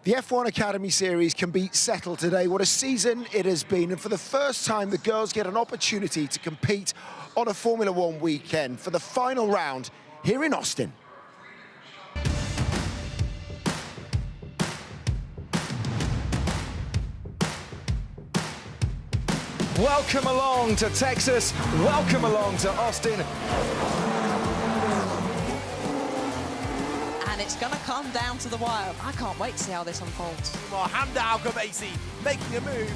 The F1 Academy Series can be settled today. What a season it has been. And for the first time, the girls get an opportunity to compete on a Formula One weekend for the final round here in Austin. Welcome along to Texas. Welcome along to Austin. It's going to come down to the wire. I can't wait to see how this unfolds. Hamda Al-Qubaisi making a move.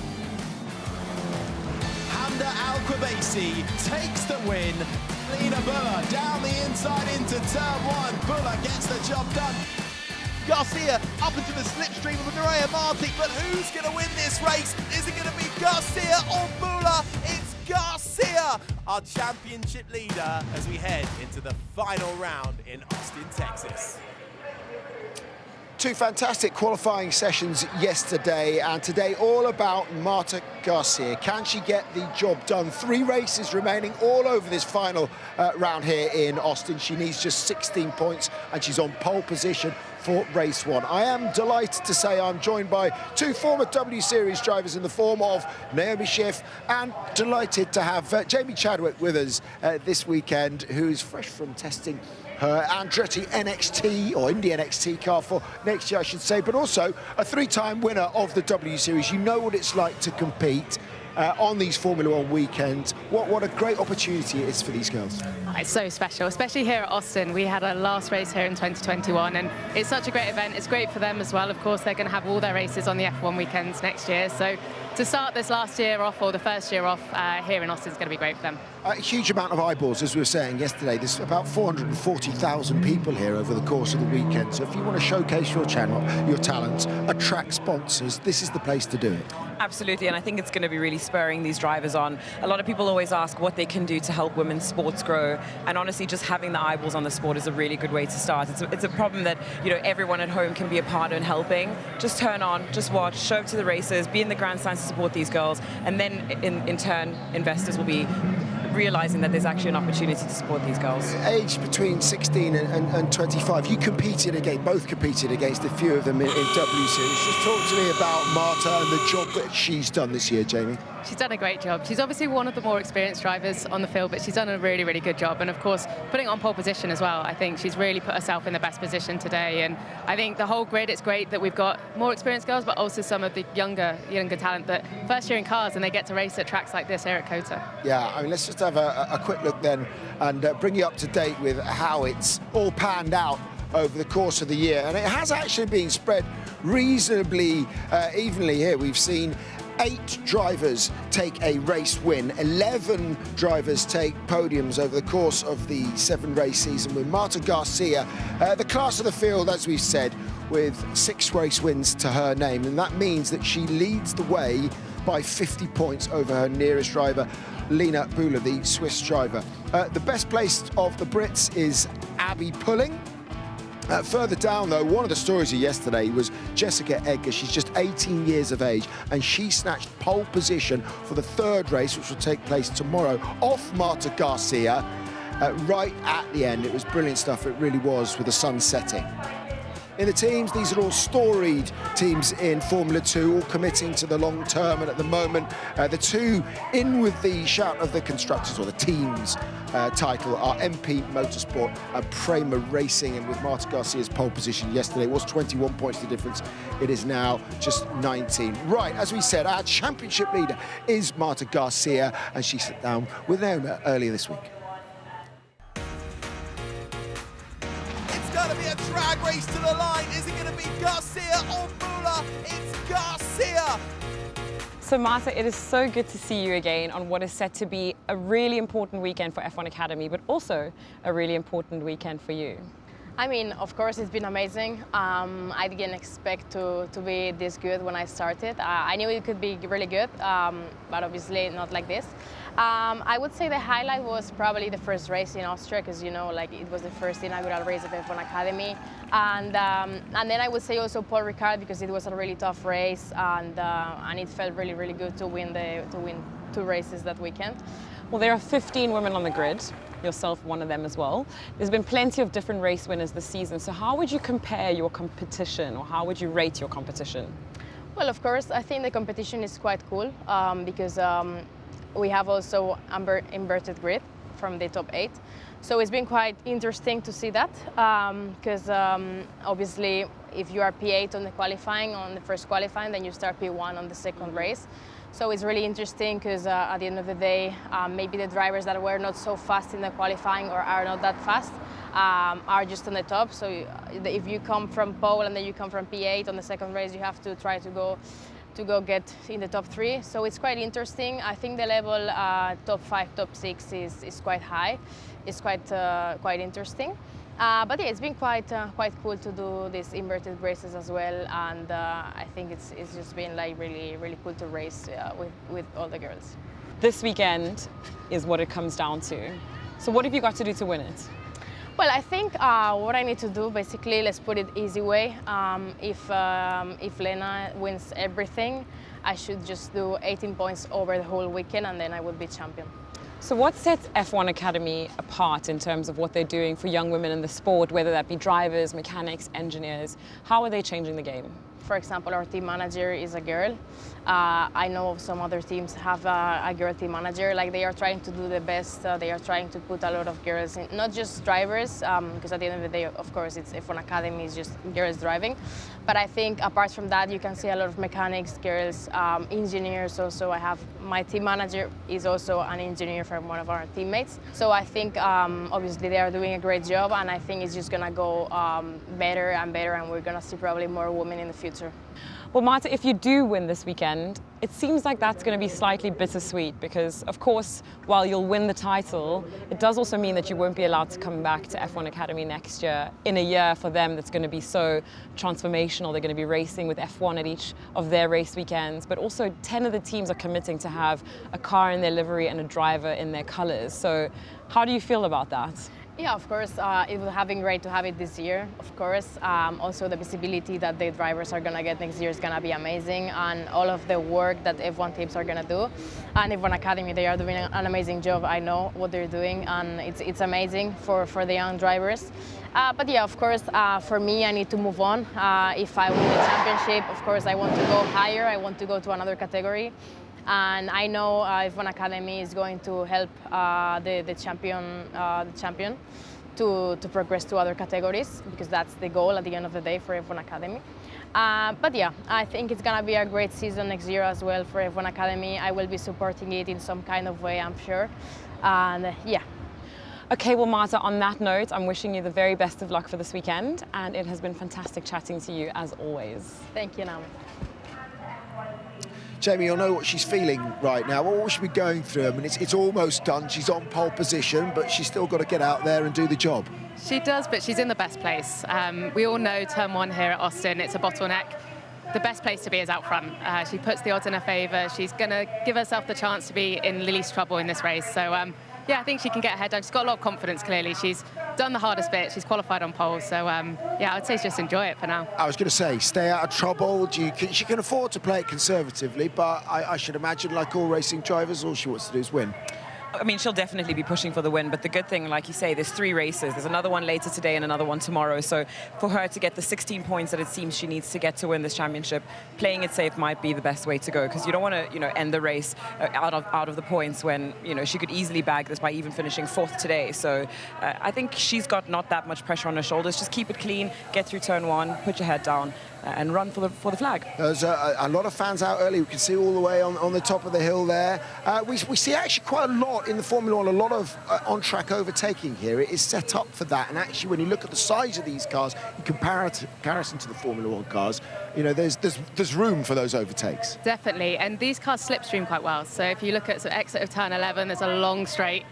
Hamda Al-Qubaisi takes the win. Lena Buller down the inside into turn one. Buller gets the job done. Garcia up into the slipstream of Nerea Marti, but who's going to win this race? Is it going to be Garcia or Buller? It's Garcia, our championship leader, as we head into the final round in Austin, Texas. Two fantastic qualifying sessions yesterday, and today all about Marta Garcia. Can she get the job done? 3 races remaining all over this final round here in Austin. She needs just 16 points, and she's on pole position for race 1. I am delighted to say I'm joined by 2 former W Series drivers in the form of Naomi Schiff, and delighted to have Jamie Chadwick with us this weekend, who's fresh from testing her Andretti NXT, or Indy NXT car for next year, I should say, but also a 3-time winner of the W Series. You know what it's like to compete on these Formula One weekends. What a great opportunity it is for these girls. It's so special, especially here at Austin. We had our last race here in 2021, and it's such a great event. It's great for them as well. Of course, they're going to have all their races on the F1 weekends next year. So to start this last year off, or the first year off here in Austin, is going to be great for them. A huge amount of eyeballs, as we were saying yesterday. There's about 440,000 people here over the course of the weekend. So if you want to showcase your channel, your talents, attract sponsors, this is the place to do it. Absolutely, and I think it's going to be really spurring these drivers on. A lot of people always ask what they can do to help women's sports grow, and honestly, just having the eyeballs on the sport is a really good way to start. It's a problem that, you know, everyone at home can be a part in helping. Just turn on, just watch, show up to the races, be in the grandstands to support these girls, and then in turn, investors will be realizing that there's actually an opportunity to support these girls. Aged between 16 and 25, you both competed against a few of them in W Series. Just talk to me about Marta and the job that she's done this year, Jamie. She's done a great job. She's obviously one of the more experienced drivers on the field, but she's done a really, really good job. And of course, putting on pole position as well. I think she's really put herself in the best position today. And I think the whole grid, it's great that we've got more experienced girls, but also some of the younger talent that first year in cars, and they get to race at tracks like this here at COTA. Yeah, I mean, let's just have a quick look then and bring you up to date with how it's all panned out over the course of the year. And it has actually been spread reasonably evenly here. We've seen 8 drivers take a race win, 11 drivers take podiums over the course of the 7-race season, with Marta Garcia, the class of the field, as we've said, with 6 race wins to her name. And that means that she leads the way by 50 points over her nearest driver, Lena Buller, the Swiss driver. The best placed of the Brits is Abby Pulling. Further down, though, one of the stories of yesterday was Jessica Edgar. She's just 18 years of age, and she snatched pole position for the 3rd race, which will take place tomorrow, off Marta Garcia, right at the end. It was brilliant stuff, it really was, with the sun setting. In the teams, these are all storied teams in Formula 2, all committing to the long term, and at the moment, the 2 in with the shout of the constructors, or the team's title, are MP Motorsport and Prema Racing. And with Marta Garcia's pole position yesterday, it was 21 points the difference. It is now just 19. Right, as we said, our championship leader is Marta Garcia, and she sat down with Naomi earlier this week. It's going to be a drag race to the line. Is it going to be Garcia or Buller? It's Garcia. So Marta, it is so good to see you again on what is set to be a really important weekend for F1 Academy, but also a really important weekend for you. I mean, of course, it's been amazing. I didn't expect to be this good when I started. I knew it could be really good, but obviously not like this. I would say the highlight was probably the first race in Austria, because, you know, like, it was the first inaugural race of F1 Academy. And then I would say also Paul Ricard, because it was a really tough race, and it felt really, really good to win 2 races that weekend. Well, there are 15 women on the grid. yourself one of them as well. There's been plenty of different race winners this season, so how would you compare your competition, or how would you rate your competition? Well, of course, I think the competition is quite cool because we have also inverted grid from the top 8. So it's been quite interesting to see that because obviously if you are P8 on the qualifying, on the first qualifying, then you start P1 on the second race. So it's really interesting because at the end of the day, maybe the drivers that were not so fast in the qualifying or are not that fast are just on the top. So if you come from pole and then you come from P8 on the second race, you have to try to go get in the top 3. So it's quite interesting. I think the level top 5, top 6 is quite high. It's quite interesting. But yeah, it's been quite cool to do these inverted races as well, and I think it's just been like really cool to race with all the girls. This weekend is what it comes down to. So what have you got to do to win it? Well, I think what I need to do, basically, let's put it easy way. If Lena wins everything, I should just do 18 points over the whole weekend, and then I will be champion. So what sets F1 Academy apart in terms of what they're doing for young women in the sport, whether that be drivers, mechanics, engineers? How are they changing the game? For example, our team manager is a girl. I know some other teams have a girl team manager. Like, they are trying to do the best. They are trying to put a lot of girls in, not just drivers, because at the end of the day, of course, it's F1 Academy is just girls driving. But I think apart from that, you can see a lot of mechanics, girls, engineers also. I have my team manager is also an engineer from one of our teammates. So I think obviously they are doing a great job, and I think it's just gonna go better and better, and we're gonna see probably more women in the future. Well, Marta, if you do win this weekend, it seems like that's going to be slightly bittersweet because, of course, while you'll win the title, it does also mean that you won't be allowed to come back to F1 Academy next year, in a year for them that's going to be so transformational. They're going to be racing with F1 at each of their race weekends, but also 10 of the teams are committing to have a car in their livery and a driver in their colors. So how do you feel about that? Yeah, of course, it would have been great to have it this year, of course. Also, the visibility that the drivers are going to get next year is going to be amazing, and all of the work that F1 teams are going to do. And F1 Academy, they are doing an amazing job. I know what they're doing, and it's amazing for the young drivers. But yeah, of course, for me, I need to move on. If I win the championship, of course, I want to go higher. I want to go to another category. And I know F1 Academy is going to help the champion to progress to other categories, because that's the goal at the end of the day for F1 Academy. But yeah, I think it's going to be a great season next year as well for F1 Academy. I will be supporting it in some kind of way, I'm sure. And yeah. Okay, well, Marta, on that note, I'm wishing you the very best of luck for this weekend, and it has been fantastic chatting to you as always. Thank you, Naomi. Jamie, you'll know what she's feeling right now. What will she be going through? I mean, it's almost done. She's on pole position, but she's still got to get out there and do the job. She does, but she's in the best place. We all know turn 1 here at Austin, it's a bottleneck. The best place to be is out front. She puts the odds in her favour. She's going to give herself the chance to be in least trouble in this race. So, yeah, I think she can get her head down. She's got a lot of confidence, clearly. She's done the hardest bit. She's qualified on pole. So, yeah, I'd say just enjoy it for now. I was going to say, stay out of trouble. She can afford to play it conservatively, but I should imagine, like all racing drivers, all she wants to do is win. I mean, she'll definitely be pushing for the win, but the good thing, like you say, there's 3 races. There's another one later today and another one tomorrow. So for her to get the 16 points that it seems she needs to get to win this championship, playing it safe might be the best way to go, because you don't want to, end the race out of the points when, she could easily bag this by even finishing 4th today. So I think she's got not that much pressure on her shoulders. Just keep it clean, get through turn 1, put your head down, and run for the flag. There's a lot of fans out early. We can see all the way on the top of the hill there. We see actually quite a lot in the Formula 1, a lot of on-track overtaking here. It is set up for that, and actually when you look at the size of these cars in comparison to the Formula 1 cars, there's room for those overtakes. Definitely, and these cars slipstream quite well. So if you look at the exit of turn 11, there's a long straight,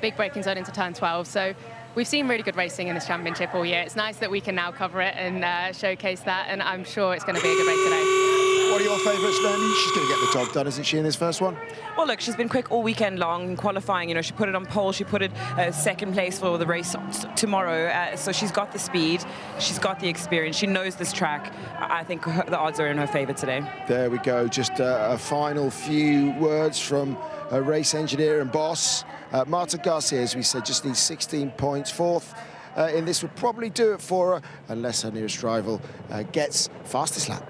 big braking zone into turn 12. So we've seen really good racing in this championship all year. It's nice that we can now cover it and showcase that, and I'm sure it's going to be a good race today. What are your favourites, Naomi? She's going to get the job done, isn't she, in this first one? Well, look, she's been quick all weekend long in qualifying. You know, she put it on pole. She put it second place for the race tomorrow. So she's got the speed. She's got the experience. She knows this track. I think the odds are in her favour today. There we go. Just a final few words from a race engineer and boss. Marta Garcia, as we said, just needs 16 points. Fourth in this would probably do it for her, unless her nearest rival gets fastest lap.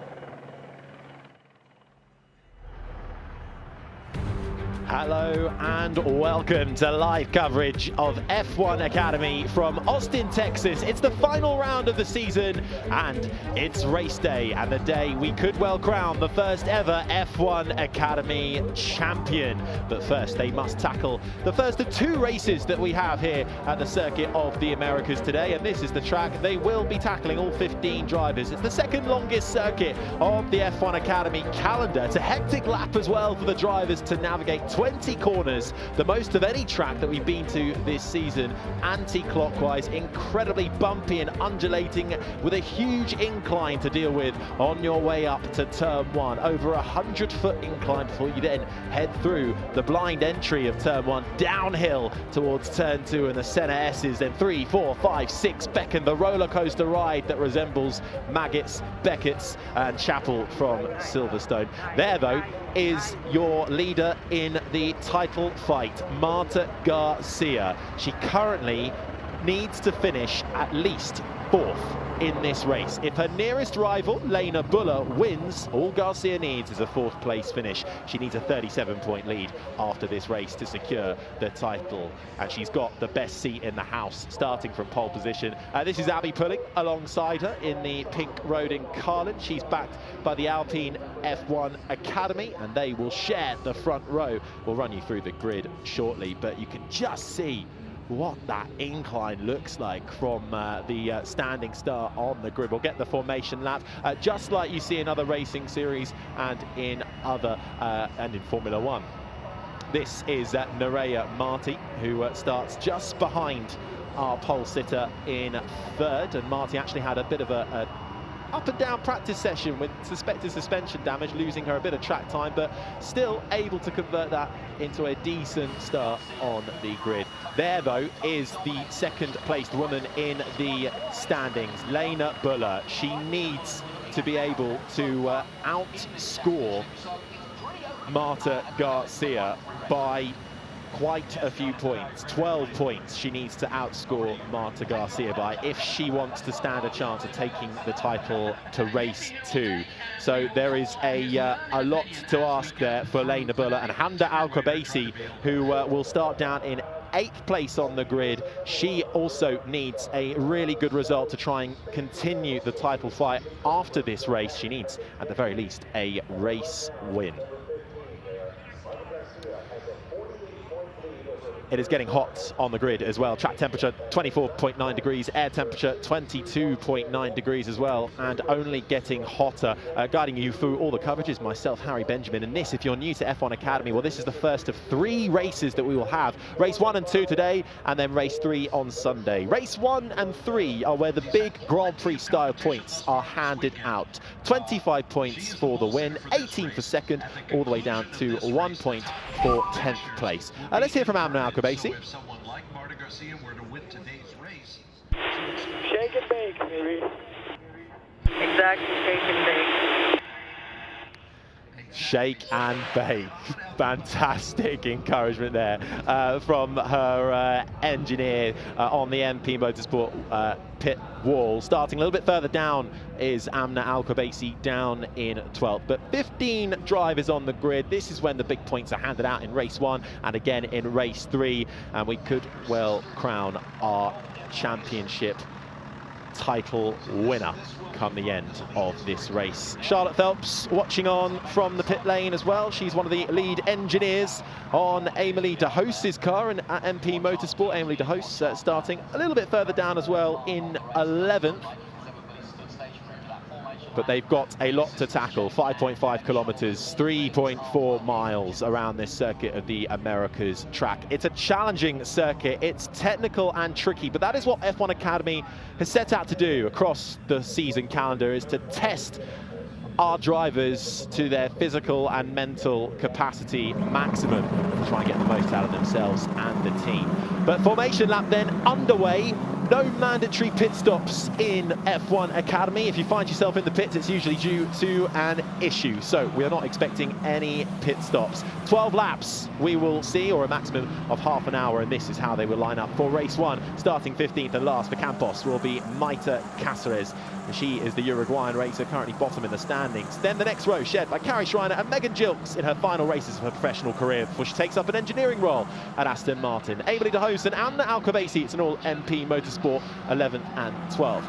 Hello and welcome to live coverage of F1 Academy from Austin, Texas. It's the final round of the season and it's race day, and the day we could well crown the first ever F1 Academy champion. But first they must tackle the first of two races that we have here at the Circuit of the Americas today, and this is the track they will be tackling, all 15 drivers. It's the second longest circuit of the F1 Academy calendar. It's a hectic lap as well for the drivers to navigate 20 corners, the most of any track that we've been to this season, anti-clockwise, incredibly bumpy and undulating, with a huge incline to deal with on your way up to turn one. Over 100-foot incline before you then head through the blind entry of turn one, downhill towards turn two and the center S's, then 3, 4, 5, 6 beckon, the roller coaster ride that resembles Maggots, Beckett's and Chapel from Silverstone. There though is your leader in the title fight, Marta Garcia. She currently needs to finish at least fourth in this race. If her nearest rival, Lena Buller, wins, all Garcia needs is a fourth place finish. She needs a 37-point lead after this race to secure the title. And she's got the best seat in the house, starting from pole position. This is Abby Pulling alongside her in the pink Rodin Carlin. She's backed by the Alpine F1 Academy, and they will share the front row. We'll run you through the grid shortly, but you can just see what that incline looks like from the standing start on the grid. We'll get the formation lap, just like you see in other racing series and in other and in Formula One. This is Nerea Marti, who starts just behind our pole sitter in third, and Marti actually had a bit of a up and down practice session with suspected suspension damage, losing her a bit of track time, but still able to convert that into a decent start on the grid. There though is the second placed woman in the standings, Lena Buller. She needs to be able to outscore Marta Garcia by quite a few points. 12 points she needs to outscore Marta Garcia by if she wants to stand a chance of taking the title to race two. So there is a lot to ask there for Lena Buller and Handa Alcabasi, who will start down in 8th place on the grid. She also needs a really good result to try and continue the title fight after this race. She needs, at the very least, a race win. It is getting hot on the grid as well. Track temperature 24.9 degrees, air temperature 22.9 degrees as well, and only getting hotter. Guiding you through all the coverage is myself, Harry Benjamin, and this, if you're new to F1 Academy, well, this is the first of 3 races that we will have. Race 1 and 2 today, and then race 3 on Sunday. Race 1 and 3 are where the big Grand Prix style points are handed out. 25 points for the win, 18 for second, all the way down to 1 point for 10th place. Let's hear from Amna Alcabasi. Someone like Marta Garcia were to win today's race. Shake and bake, maybe. Exactly, shake and bake. Shake and bake. Fantastic encouragement there from her engineer on the MP Motorsport pit wall. Starting a little bit further down is Amna Alcabasi down in 12th. But 15 drivers on the grid. This is when the big points are handed out in race 1 and again in race 3. And we could well crown our championship title winner come the end of this race. Charlotte Phelps watching on from the pit lane as well. She's one of the lead engineers on Amelie de Hoos's car and at MP Motorsport. Amelie de Hoos starting a little bit further down as well in 11th. But they've got a lot to tackle. 5.5 kilometers, 3.4 miles around this Circuit of the Americas track. It's a challenging circuit. It's technical and tricky, but that is what F1 Academy has set out to do across the season calendar, is to test our drivers to their physical and mental capacity maximum to try and get the most out of themselves and the team. But formation lap then underway. No mandatory pit stops in F1 Academy. If you find yourself in the pits, it's usually due to an issue. So we are not expecting any pit stops. 12 laps we will see, or a maximum of half an hour, and this is how they will line up for race one. Starting 15th and last for Campos will be Marta Garcia. She is the Uruguayan racer, currently bottom in the standings. Then the next row shared by Carrie Schreiner and Megan Gilks in her final races of her professional career before she takes up an engineering role at Aston Martin. Emily de Hoos and Anna Alcobacy, it's an all MP Motorsport, 11th and 12th.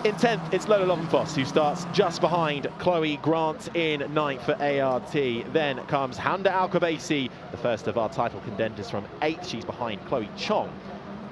In 10th, it's Lola Lovenfoss, who starts just behind Chloe Grant in 9th for ART. Then comes Handa Alcobacy, the first of our title contenders, from 8th. She's behind Chloe Chong.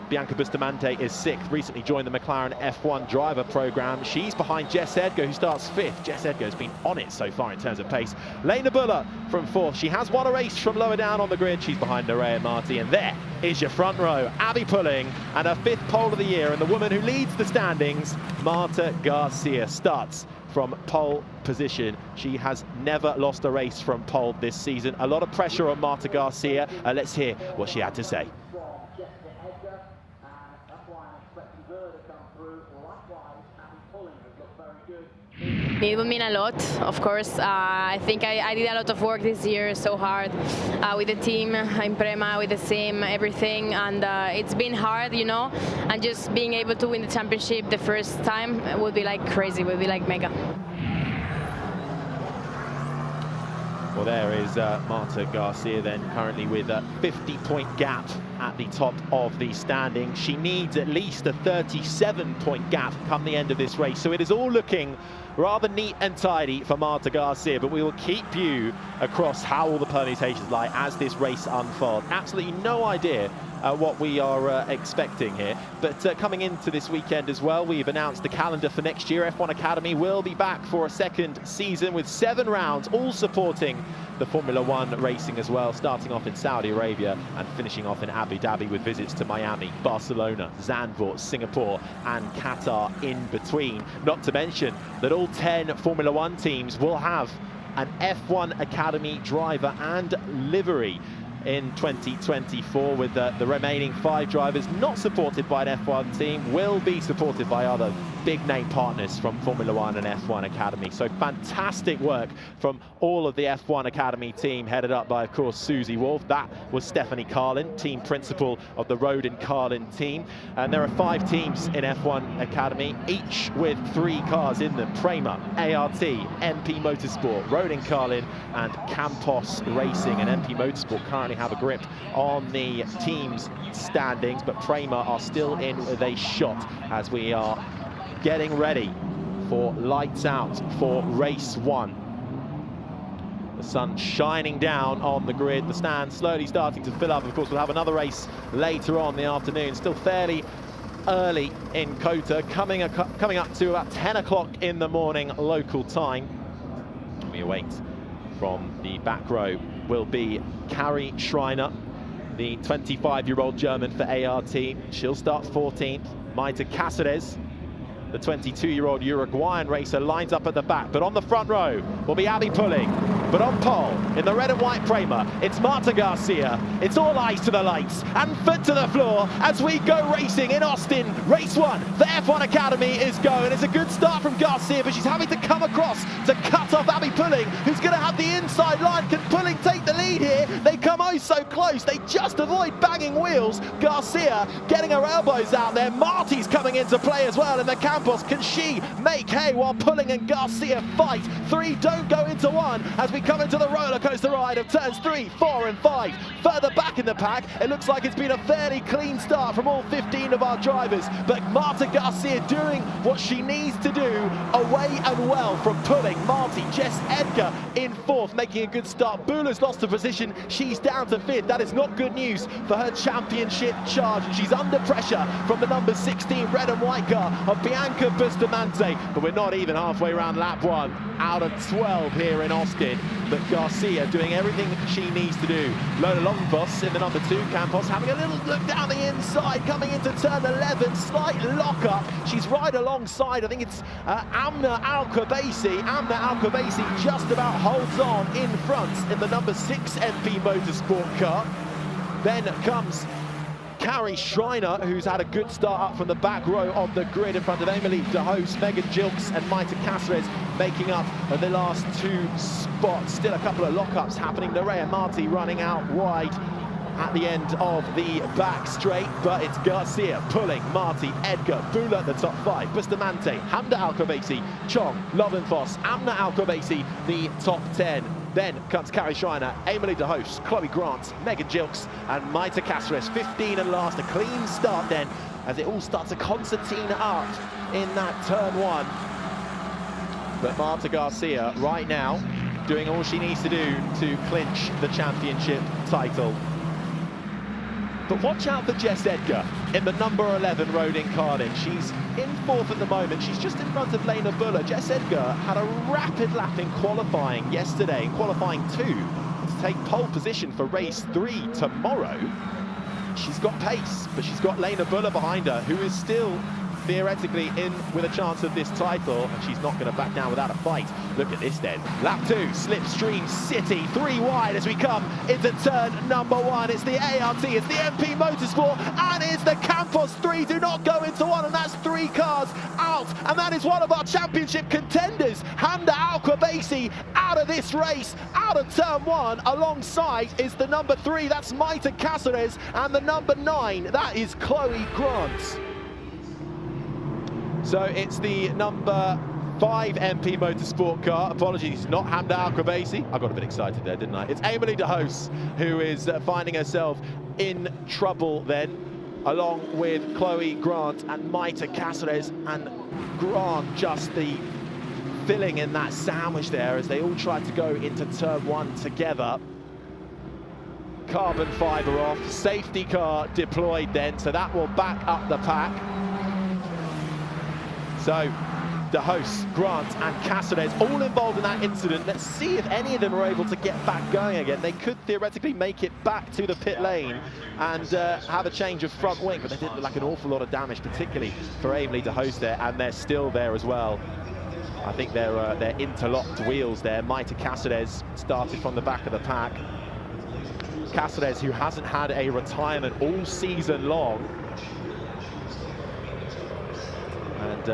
Bianca Bustamante is 6th, recently joined the McLaren F1 driver program. She's behind Jess Edgar, who starts 5th. Jess Edgar has been on it so far in terms of pace. Lena Buller from 4th. She has won a race from lower down on the grid. She's behind Nerea Marti. And there is your front row, Abby Pulling, and her 5th pole of the year. And the woman who leads the standings, Marta Garcia, starts from pole position. She has never lost a race from pole this season. A lot of pressure on Marta Garcia. Let's hear what she had to say. It will mean a lot, of course. I think I did a lot of work this year, so hard, with the team, in Prema, with the sim, everything, and it's been hard, you know, and just being able to win the championship the first time would be like crazy, would be like mega. Well, there is Marta Garcia then, currently with a 50-point gap at the top of the standing. She needs at least a 37-point gap come the end of this race. So it is all looking rather neat and tidy for Marta Garcia, but we will keep you across how all the permutations lie as this race unfolds. Absolutely no idea what we are expecting here. But coming into this weekend as well, we've announced the calendar for next year. F1 Academy will be back for a second season with 7 rounds, all supporting the Formula One racing as well, starting off in Saudi Arabia and finishing off in Abu Dhabi with visits to Miami, Barcelona, Zandvoort, Singapore and Qatar in between. Not to mention that all 10 Formula One teams will have an F1 Academy driver and livery in 2024, with the remaining 5 drivers not supported by an F1 team will be supported by other big name partners from Formula One and F1 Academy. So fantastic work from all of the F1 Academy team, headed up by, of course, Susie Wolf. That was Stephanie Carlin, team principal of the Roden Carlin team. And there are 5 teams in F1 Academy, each with 3 cars in them: Prema, ART, MP Motorsport, Roden Carlin and Campos Racing. And MP Motorsport currently have a grip on the team's standings, but Prema are still in with a shot as we are getting ready for lights out for race 1. The sun shining down on the grid, the stand slowly starting to fill up. Of course, we'll have another race later on in the afternoon, still fairly early in Kota, coming up to about 10 o'clock in the morning local time. We await from the back row will be Carrie Schreiner, the 25-year-old German for ART. She'll start 14th. Marta Garcia, the 22-year-old Uruguayan racer, lines up at the back. But on the front row will be Abby Pulling. But on pole, in the red and white Prema, it's Marta Garcia. It's all eyes to the lights and foot to the floor as we go racing in Austin. Race 1 for F1 Academy is go, and it's a good start from Garcia, but she's having to come across to cut off Abby Pulling, who's going to have the inside line. Can Pulling take the lead here? They come oh so close. They just avoid banging wheels. Garcia getting her elbows out there. Marty's coming into play as well in the Campos. Can she make hay while Pulling and Garcia fight? 3 don't go into 1 as we come into the roller coaster ride of turns 3, 4 and 5. Further back in the pack, it looks like it's been a fairly clean start from all 15 of our drivers, but Marta Garcia doing what she needs to do, away and well from Pulling. Marty, Jess Edgar in 4th, making a good start. Bula's lost a position, she's down to 5th. That is not good news for her championship charge, and she's under pressure from the number 16 red and white car of Bianca Bustamante. But we're not even halfway around lap 1 out of 12 here in Austin. But Garcia doing everything she needs to do. Lola Longfoss in the number 2, Campos having a little look down the inside. inside coming into turn 11, slight lock-up. She's right alongside, I think it's Amna Al-Qubaisi. Amna Al-Qubaisi just about holds on in front in the number 6 MP Motorsport car. Then comes Carrie Schreiner, who's had a good start up from the back row of the grid in front of Emily de Hoos, Megan Gilks and Maita Cáceres making up the last 2 spots. Still a couple of lockups happening. Nerea Marti running out wide at the end of the back straight, but it's Garcia pulling Marti, Edgar, Bula the top 5, Bustamante, Hamda Al-Qubaisi, Chong, Lovenfoss, Amna Al-Qubaisi the top 10. Then comes Carrie Schreiner, Emily de Hoos, Chloe Grant, Megan Gilks and Maita Cáceres, 15 and last. A clean start then as it all starts to concertina up in that turn 1. But Marta Garcia right now doing all she needs to do to clinch the championship title. But watch out for Jess Edgar in the number 11 road in Cardiff. She's in 4th at the moment. She's just in front of Lena Buller. Jess Edgar had a rapid lap in qualifying yesterday, in qualifying 2, to take pole position for race 3 tomorrow. She's got pace, but she's got Lena Buller behind her, who is still theoretically in with a chance of this title, and she's not going to back down without a fight. Look at this then. Lap 2, Slipstream City, 3 wide as we come into turn number 1. It's the ART, it's the MP Motorsport, and it's the Campos 3. Do not go into 1, and that's 3 cars out, and that is one of our championship contenders. Hamda Al-Qubaisi out of this race, out of turn 1. Alongside is the number 3, that's Maita Cáceres, and the number 9, that is Chloe Grant. So it's the number 5 MP Motorsport car. Apologies, not Hamda Al-Qubaisi. I got a bit excited there, didn't I? It's Emily de Hoos who is finding herself in trouble then, along with Chloe Grant and Maita Cáceres, and Grant just the filling in that sandwich there as they all tried to go into turn 1 together. Carbon fibre off, safety car deployed then, so that will back up the pack. So, de Hoos, Grant and Cáceres all involved in that incident. Let's see if any of them are able to get back going again. They could theoretically make it back to the pit lane and have a change of front wing, but they did look like an awful lot of damage, particularly for Emily de Hoos there, and they're still there as well. I think they're interlocked wheels there. Maita Cáceres started from the back of the pack. Cáceres, who hasn't had a retirement all season long. And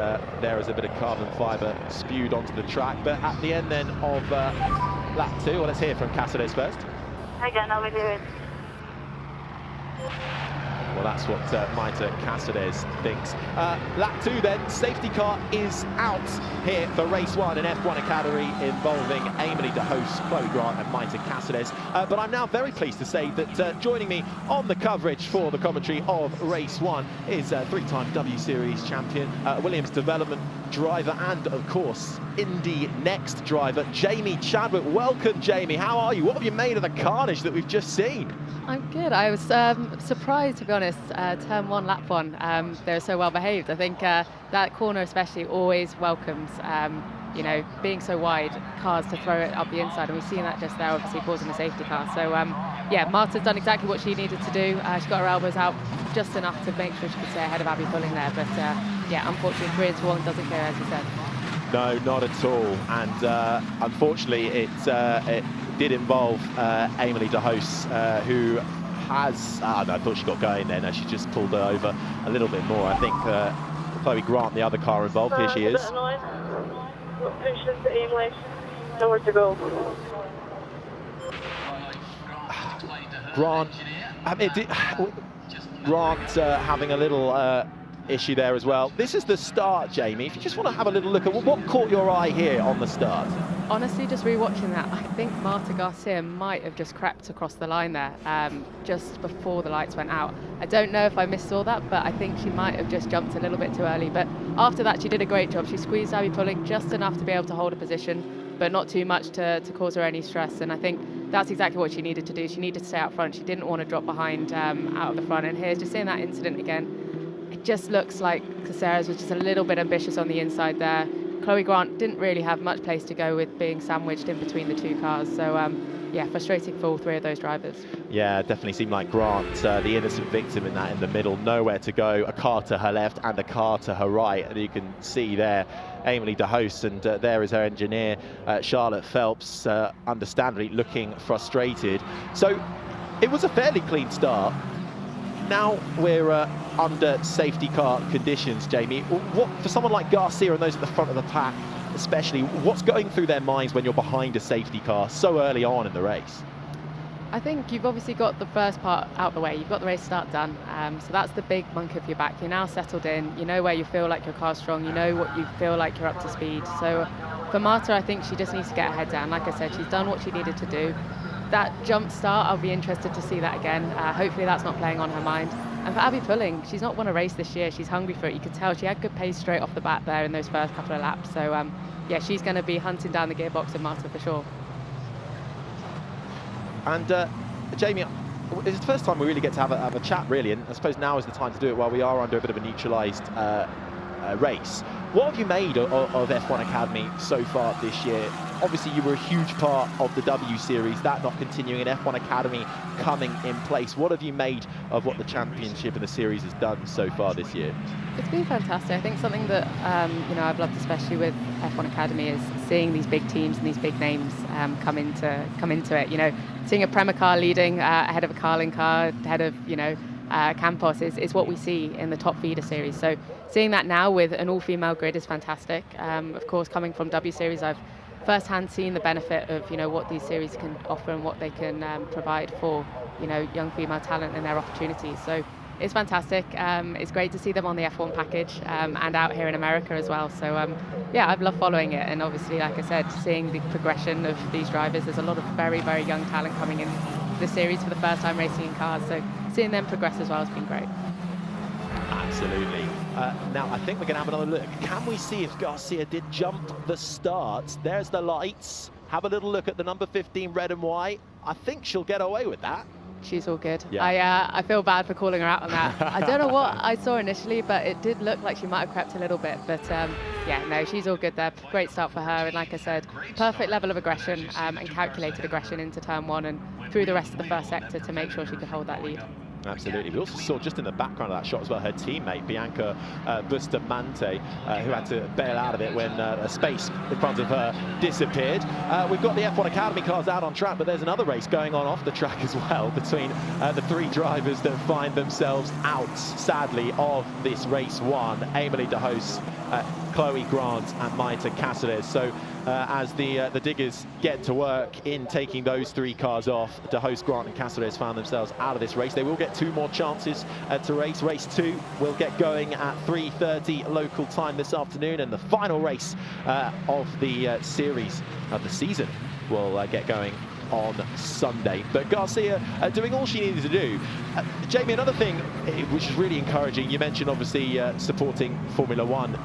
there is a bit of carbon fibre spewed onto the track. But at the end then of lap 2, well, let's hear from Cáceres first. Again, I'll do it. Well, that's what Maita Cáceres thinks. Lap 2 then, safety car is out here for race 1 in F1 Academy involving Emily de Hoos, Chloe Grant and Maita Cáceres. But I'm now very pleased to say that joining me on the coverage for the commentary of race 1 is 3-time W Series champion, Williams development driver and, of course, Indy Next driver, Jamie Chadwick. Welcome, Jamie. How are you? What have you made of the carnage that we've just seen? I'm good. I was surprised, to be honest. Turn 1, lap 1, they were so well behaved. I think that corner especially always welcomes, you know, being so wide, cars to throw it up the inside, and we've seen that just there, obviously causing a safety car. So yeah, Marta's done exactly what she needed to do. She got her elbows out just enough to make sure she could stay ahead of Abby pulling there. But yeah, unfortunately 3 into 1 doesn't go, as you said. No, not at all. And unfortunately, it did involve Emily de Hoos, who has... no, I thought she got going there. No, she just pulled her over a little bit more. I think Chloe Grant, the other car involved, here she is. Nowhere to go. Grant, Grant having a little issue there as well. This is the start, Jamie. If you just want to have a little look at what caught your eye here on the start. Honestly, just rewatching that, I think Marta Garcia might have just crept across the line there just before the lights went out. I don't know if I missaw that, but I think she might have just jumped a little bit too early. But after that, she did a great job. She squeezed Abby pulling just enough to be able to hold a position, but not too much to cause her any stress. And I think that's exactly what she needed to do. She needed to stay out front. She didn't want to drop behind out of the front. And here's just seeing that incident again. It just looks like Cáceres was just a little bit ambitious on the inside there. Chloe Grant didn't really have much place to go with being sandwiched in between the 2 cars. So yeah, frustrating for all three of those drivers. Yeah, definitely seemed like Grant, the innocent victim in that in the middle, nowhere to go, a car to her left and a car to her right, and you can see there Emily de Hoos, and there is her engineer, Charlotte Phelps, understandably looking frustrated. So it was a fairly clean start. Now we're under safety car conditions, Jamie. What, for someone like Garcia and those at the front of the pack especially, what's going through their minds when you're behind a safety car so early on in the race? I think you've obviously got the first part out the way. You've got the race start done. So that's the big monkey off your back. You're now settled in. You know where you feel like your car's strong. You know what you feel like you're up to speed. So for Marta, I think she just needs to get her head down. Like I said, she's done what she needed to do. That jump start, I'll be interested to see that again. Hopefully that's not playing on her mind. And for Abby Pulling, she's not won a race this year. She's hungry for it. You could tell she had good pace straight off the bat there in those first couple of laps. So yeah, she's going to be hunting down the gearbox of Marta for sure. And Jamie, it's the first time we really get to have a chat, really, and I suppose now is the time to do it while we are under a bit of a neutralised race. What have you made of F1 Academy so far this year? Obviously, you were a huge part of the W Series, that not continuing, and F1 Academy coming in place. What have you made of what the championship and the series has done so far this year? It's been fantastic. I think something that you know, I've loved especially with F1 Academy is seeing these big teams and these big names come into it. You know, seeing a Prema car leading ahead of a Carlin car, ahead of, you know, Campos is what we see in the top feeder series. So seeing that now with an all-female grid is fantastic. Of course, coming from W Series, I've firsthand seen the benefit of, you know, what these series can offer and what they can provide for, you know, young female talent and their opportunities. So it's fantastic. It's great to see them on the F1 package and out here in America as well. So yeah, I've loved following it, and obviously, like I said, seeing the progression of these drivers. There's a lot of very, very young talent coming in the series for the first time racing in cars. So seeing them progress as well has been great. Absolutely. Now, I think we're going to have another look. Can we see if Garcia did jump the start? There's the lights. Have a little look at the number 15 red and white. I think she'll get away with that. She's all good. Yeah. I feel bad for calling her out on that. I don't know what I saw initially, but it did look like she might have crept a little bit. But yeah, no, she's all good there. Great start for her. And like I said, perfect level of aggression and calculated aggression into turn one and through the rest of the first sector to make sure she could hold that lead. Absolutely. We also saw just in the background of that shot as well her teammate Bianca Bustamante, who had to bail out of it when a space in front of her disappeared. We've got the F1 Academy cars out on track, but there's another race going on off the track as well between the three drivers that find themselves out, sadly, of this race one. Emily de Hoos, Chloe Grant and Marta Garcia. So as the diggers get to work in taking those three cars off, de Hoos, Grant and Garcia found themselves out of this race. They will get two more chances to race. Race 2 will get going at 3:30 local time this afternoon, and the final race of the series of the season will get going on Sunday. But Garcia doing all she needed to do. Jamie, another thing which is really encouraging, you mentioned obviously supporting Formula One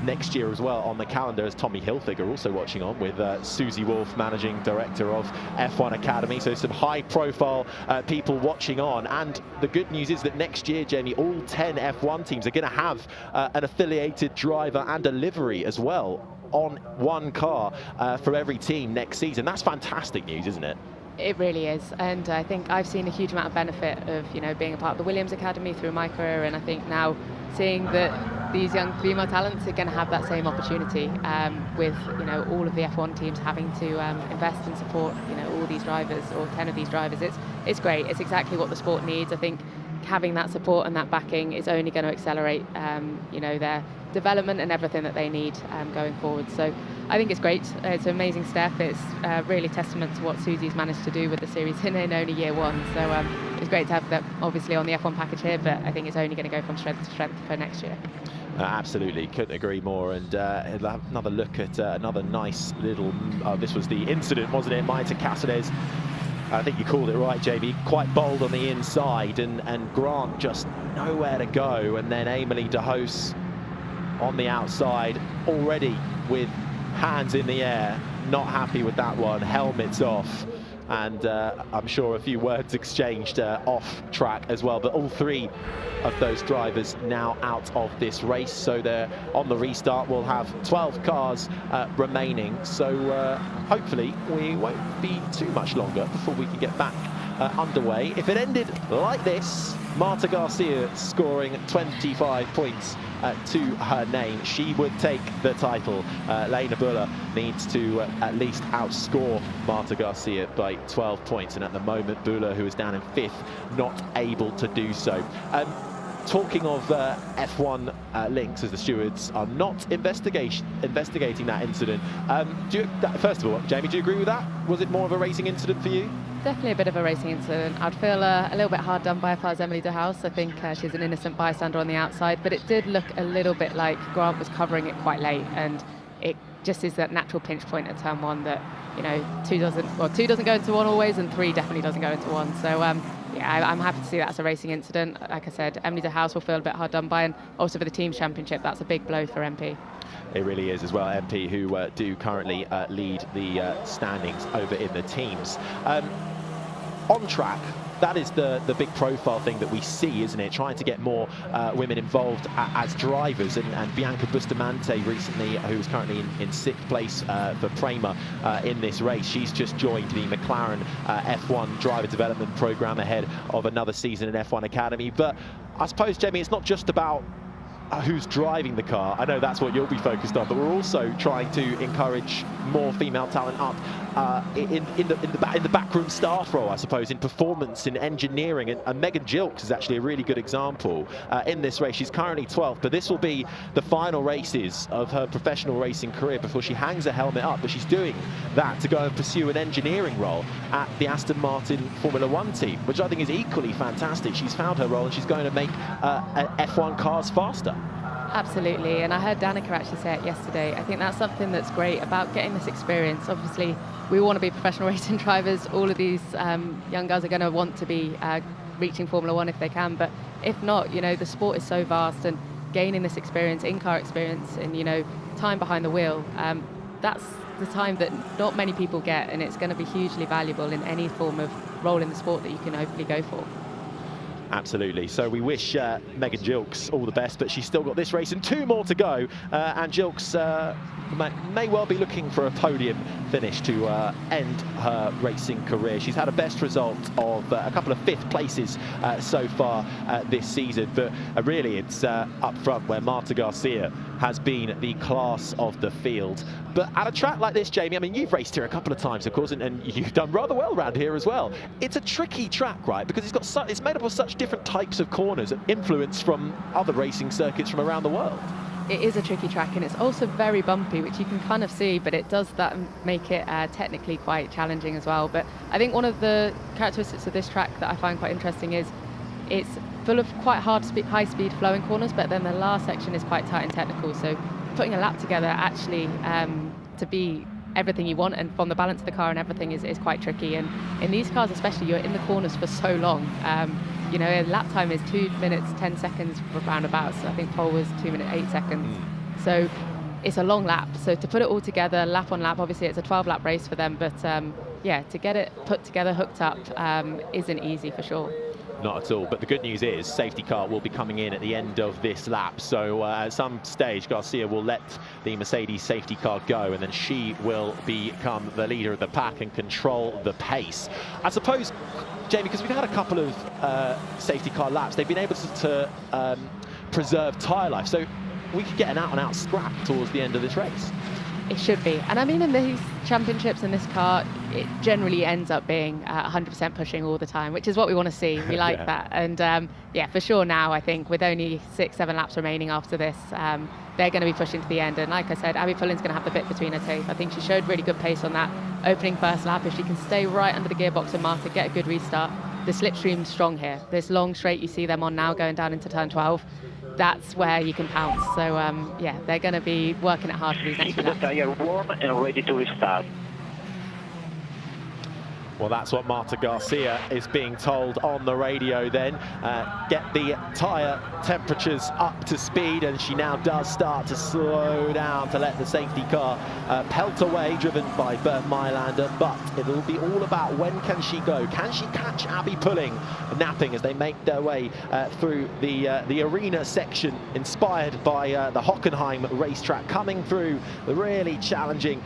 next year as well on the calendar, as Tommy Hilfiger also watching on with Susie Wolf, managing director of F1 Academy. So some high profile people watching on. And the good news is that next year, Jamie, all 10 F1 teams are going to have an affiliated driver and a livery as well on one car for every team next season. That's fantastic news, isn't it? It really is, and I think I've seen a huge amount of benefit of, you know, being a part of the Williams Academy through my career, and I think now seeing that these young female talents are going to have that same opportunity with, you know, all of the F1 teams having to invest and support, you know, all these drivers, or 10 of these drivers. It's great. It's exactly what the sport needs. I think having that support and that backing is only going to accelerate, you know, their development and everything that they need going forward. So I think it's great. It's an amazing step. It's really testament to what Susie's managed to do with the series in only year one. So it's great to have that obviously on the F1 package here, but I think it's only going to go from strength to strength for next year. Absolutely, couldn't agree more. And have another look at another nice little, this was the incident, wasn't it? Marta Garcia, I think you called it right, JB, quite bold on the inside, and Grant just nowhere to go. And then Emily de Hoos on the outside, already with hands in the air, not happy with that one, helmets off. and I'm sure a few words exchanged off track as well. But all three of those drivers now out of this race, so they're on the restart. We'll have 12 cars remaining, so hopefully we won't be too much longer before we can get back underway. If it ended like this, Marta Garcia scoring 25 points to her name, she would take the title. Lena Buller needs to at least outscore Marta Garcia by 12 points, and at the moment Buller, who is down in 5th, not able to do so. Talking of F1 links, as the stewards are not investigating that incident. First of all, Jamie, do you agree with that? Was it more of a racing incident for you? Definitely a bit of a racing incident. I'd feel a little bit hard done by if I was Emily de House. I think she's an innocent bystander on the outside, but it did look a little bit like Grant was covering it quite late, and it just is that natural pinch point at turn 1 that, you know, 2 doesn't go into 1 always, and 3 definitely doesn't go into 1. So yeah, I'm happy to see that as a racing incident. Like I said, Emily de House will feel a bit hard done by, and also for the team's championship, that's a big blow for MP. It really is as well. MP, who do currently lead the standings over in the teams. On track, that is the big profile thing that we see, isn't it? Trying to get more women involved as drivers, and Bianca Bustamante recently, who's currently in 6th place for Prema in this race. She's just joined the McLaren F1 driver development program ahead of another season in F1 Academy. But I suppose, Jamie, it's not just about who's driving the car. I know that's what you'll be focused on, but we're also trying to encourage more female talent up in the backroom staff role, I suppose, in performance, in engineering, and Megan Gilks is actually a really good example in this race. She's currently 12th, but this will be the final races of her professional racing career before she hangs her helmet up. But she's doing that to go and pursue an engineering role at the Aston Martin Formula 1 team, which I think is equally fantastic. She's found her role, and she's going to make F1 cars faster. Absolutely, and I heard Danica actually say it yesterday. I think that's something that's great about getting this experience. Obviously, we want to be professional racing drivers. All of these young girls are going to want to be reaching Formula 1 if they can, but if not, you know, the sport is so vast, and gaining this experience, in-car experience, and, you know, time behind the wheel, that's the time that not many people get, and it's going to be hugely valuable in any form of role in the sport that you can hopefully go for. Absolutely. So we wish Megan Gilks all the best, but she's still got this race and 2 more to go. And Gilks may well be looking for a podium finish to end her racing career. She's had a best result of a couple of 5th places so far this season, but really it's up front where Marta Garcia has been the class of the field. But at a track like this, Jamie, I mean, you've raced here a couple of times, of course, and you've done rather well around here as well. It's a tricky track, right? Because it's made up of such different types of corners and influence from other racing circuits from around the world. It is a tricky track, and it's also very bumpy, which you can kind of see, but it does that make it technically quite challenging as well. But I think one of the characteristics of this track that I find quite interesting is it's full of quite high-speed flowing corners, but then the last section is quite tight and technical. So putting a lap together actually to be everything you want, and from the balance of the car and everything, is quite tricky. And in these cars especially, you're in the corners for so long. You know, lap time is 2 minutes 10 seconds for roundabouts. I think pole was 2 minutes 8 seconds. So it's a long lap. So to put it all together, lap on lap, obviously it's a 12-lap race for them, but yeah, to get it put together, hooked up, isn't easy for sure. Not at all, but the good news is safety car will be coming in at the end of this lap, so at some stage Garcia will let the Mercedes safety car go, and then she will become the leader of the pack and control the pace. I suppose, Jamie, because we've had a couple of safety car laps, they've been able to preserve tyre life, so we could get an out-and-out scrap towards the end of this race. It should be. And I mean, in these championships in this car, it generally ends up being 100% pushing all the time, which is what we want to see. We like that. And yeah, for sure now, I think with only 6-7 laps remaining after this, they're going to be pushing to the end. And like I said, Abby Pullen's going to have the bit between her teeth. I think she showed really good pace on that opening first lap. If she can stay right under the gearbox and Marta, get a good restart, the slipstream's strong here. This long straight you see them on now going down into turn 12, that's where you can pounce. So yeah, they're going to be working it hard for these next few laps. Keep the tire warm and ready to restart. Well, that's what Marta Garcia is being told on the radio then. Get the tyre temperatures up to speed, and she now does start to slow down to let the safety car pelt away, driven by Bernd Mailander. But it'll be all about when can she go. Can she catch Abby Pulling napping as they make their way through the arena section, inspired by the Hockenheim racetrack, coming through the really challenging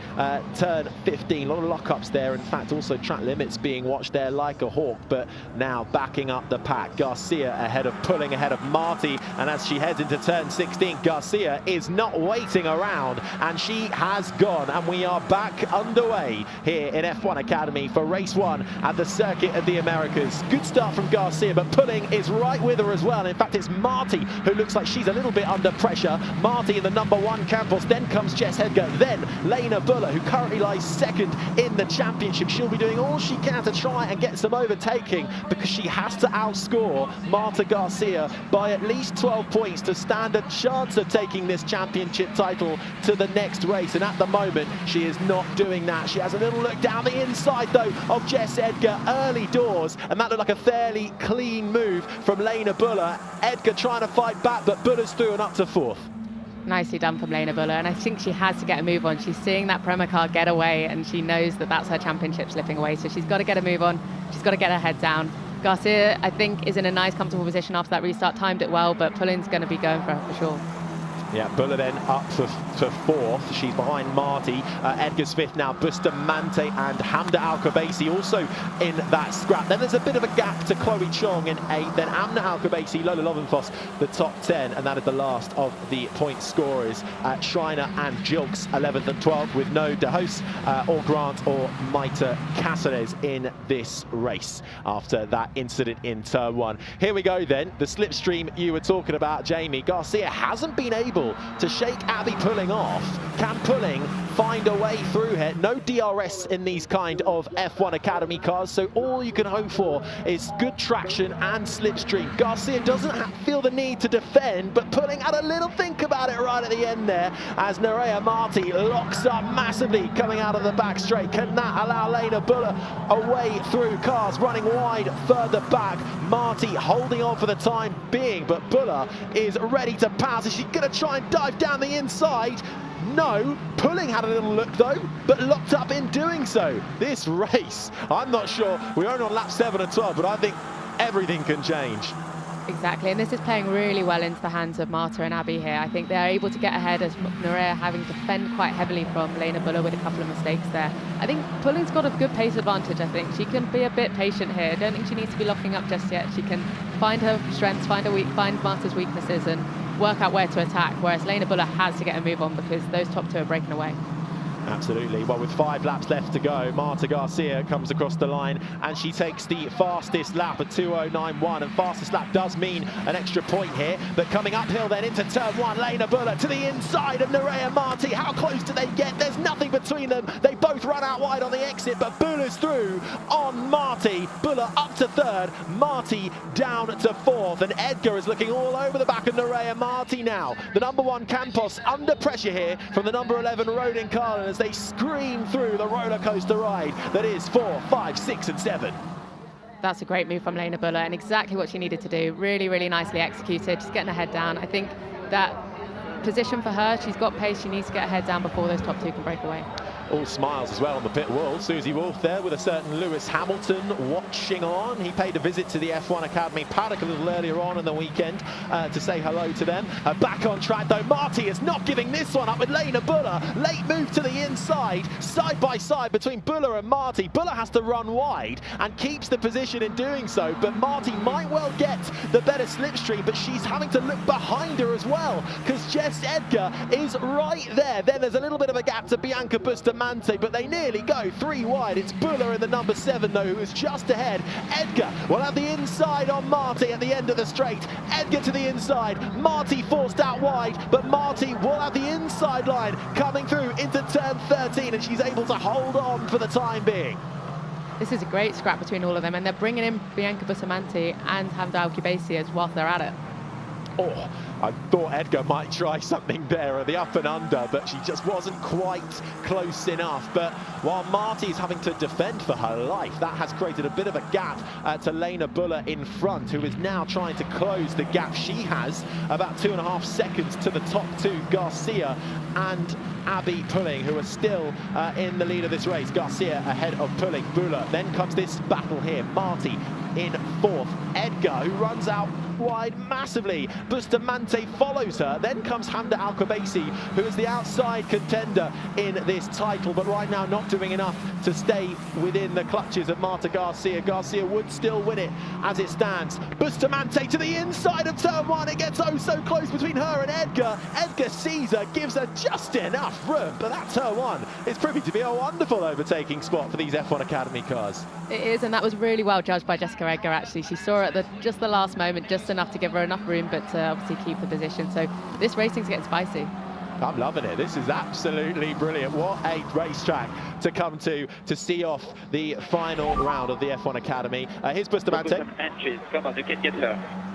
turn 15. A lot of lockups there. In fact, also track limits being watched there like a hawk, but now backing up the pack. Garcia ahead of Pulling, ahead of Marti, and as she heads into turn 16, Garcia is not waiting around, and she has gone, and we are back underway here in F1 Academy for race 1 at the Circuit of the Americas. Good start from Garcia, but Pulling is right with her as well. In fact, it's Marti who looks like she's a little bit under pressure. Marti in the #1 Campos, then comes Jess Edgar, then Lena Buller, who currently lies second in the championship. She'll be doing all she can to try and get some overtaking, because she has to outscore Marta Garcia by at least 12 points to stand a chance of taking this championship title to the next race. And at the moment, she is not doing that. She has a little look down the inside, though, of Jess Edgar early doors, and that looked like a fairly clean move from Lena Buller. Edgar trying to fight back, but Buller's through and up to 4th. Nicely done from Lena Buller, and I think she has to get a move on. She's seeing that Prema car get away, and she knows that that's her championship slipping away, so she's got to get a move on. She's got to get her head down. Garcia, I think, is in a nice, comfortable position after that restart, timed it well, but Pulling's going to be going for her for sure. Yeah, Buller then up for 4th. She's behind Marti. Edgar's 5th now. Bustamante and Hamda Al-Khabaisi also in that scrap. Then there's a bit of a gap to Chloe Chong in 8th. Then Amna Al-Khabaisi, Lola Lovenfoss, the top 10. And that is the last of the point scorers. Schreiner and Jilks 11th and 12th, with no De Hoos or Grant or Maita Cáceres in this race after that incident in turn 1. Here we go then. The slipstream you were talking about, Jamie. Garcia hasn't been able to shake Abby Pulling off. Can Pulling find a way through here? No DRS in these kind of F1 Academy cars, so all you can hope for is good traction and slipstream. Garcia doesn't feel the need to defend, but Pulling had a little think about it right at the end there, as Nerea Marti locks up massively coming out of the back straight. Can that allow Lena Buller a way through? Cars running wide further back. Marti holding on for the time being, but Buller is ready to pass. Is she going to try and dive down the inside? No. Pulling had a little look though, but locked up in doing so. This race, I'm not sure. We're only on lap 7 and 12, but I think everything can change. Exactly, and this is playing really well into the hands of Marta and Abby here. I think they're able to get ahead, as Nerea having to fend quite heavily from Lena Buller with a couple of mistakes there. I think Pulling's got a good pace advantage, I think. She can be a bit patient here. I don't think she needs to be locking up just yet. She can find her strengths, find Marta's weaknesses, and work out where to attack, whereas Lena Buller has to get a move on because those top 2 are breaking away. Absolutely. Well, with 5 laps left to go, Marta Garcia comes across the line and she takes the fastest lap at 2:09.1, and fastest lap does mean an extra point here. But coming uphill then into turn 1, Lena Buller to the inside of Nerea Marti. How close do they get? There's nothing between them. They both run out wide on the exit, but Buller's through on Marti. Buller up to 3rd, Marti down to 4th, and Edgar is looking all over the back of Nerea Marti now. The #1 Campos under pressure here from the #11 Rodin Carlin as they scream through the roller coaster ride that is 4, 5, 6 and 7. That's a great move from Lena Buller, and exactly what she needed to do. Really, really nicely executed. Just getting her head down. I think that position for her, she's got pace. She needs to get her head down before those top 2 can break away. All smiles as well on the pit wall. Susie Wolf there with a certain Lewis Hamilton watching on. He paid a visit to the F1 Academy paddock a little earlier on in the weekend to say hello to them. Back on track though, Marti is not giving this one up with Lena Buller. Late move to the inside, side by side between Buller and Marti. Buller has to run wide and keeps the position in doing so, but Marti might well get the better slipstream, but she's having to look behind her as well, because Jess Edgar is right there. Then there's a little bit of a gap to Bianca Bustamante, but they nearly go 3 wide. It's Buller in the #7 though, who is just ahead. Edgar will have the inside on Marti at the end of the straight. Edgar to the inside, Marti forced out wide, but Marti will have the inside line coming through into turn 13, and she's able to hold on for the time being. This is a great scrap between all of them, and they're bringing in Bianca Bustamante and Hamda Al-Khabaisi as whilst they're at it. Oh, I thought Edgar might try something there, or the up and under, but she just wasn't quite close enough. But while Marty's having to defend for her life, that has created a bit of a gap to Lena Buller in front, who is now trying to close the gap she has, about 2.5 seconds to the top two, Garcia and Abby Pulling, who are still in the lead of this race. Garcia ahead of Pulling, Buller. Then comes this battle here. Marty in fourth. Edgar, who runs out wide massively. Bustamante follows her. Then comes Hamda Al-Qubaisi, who is the outside contender in this title, but right now not doing enough to stay within the clutches of Marta Garcia. Garcia would still win it as it stands. Bustamante to the inside of turn one. It gets oh so close between her and Edgar. Edgar sees her, gives her just enough room, but that turn one is proving to be a wonderful overtaking spot for these F1 Academy cars. It is, and that was really well judged by Jessica Edgar, actually. She saw it at just the last moment, just enough to give her enough room, but to obviously keep the position. So this racing's getting spicy. I'm loving it. This is absolutely brilliant. What a racetrack to come to see off the final round of the F1 Academy. Here's Bustamante. Come on, you can get her.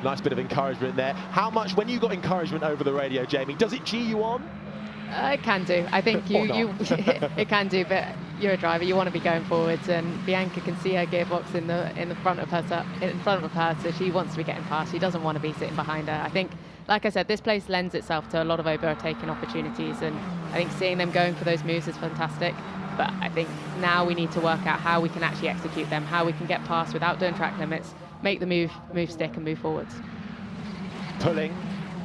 Nice bit of encouragement there. How much, when you got encouragement over the radio, Jamie, does it G you on? It can do. I think it can do, but you're a driver. You want to be going forwards, and Bianca can see her gearbox in the front of her, so she wants to be getting past. She doesn't want to be sitting behind her. I think, like I said, this place lends itself to a lot of overtaking opportunities, and I think seeing them going for those moves is fantastic. But I think now we need to work out how we can actually execute them, how we can get past without doing track limits, make the move stick and move forwards. Pulling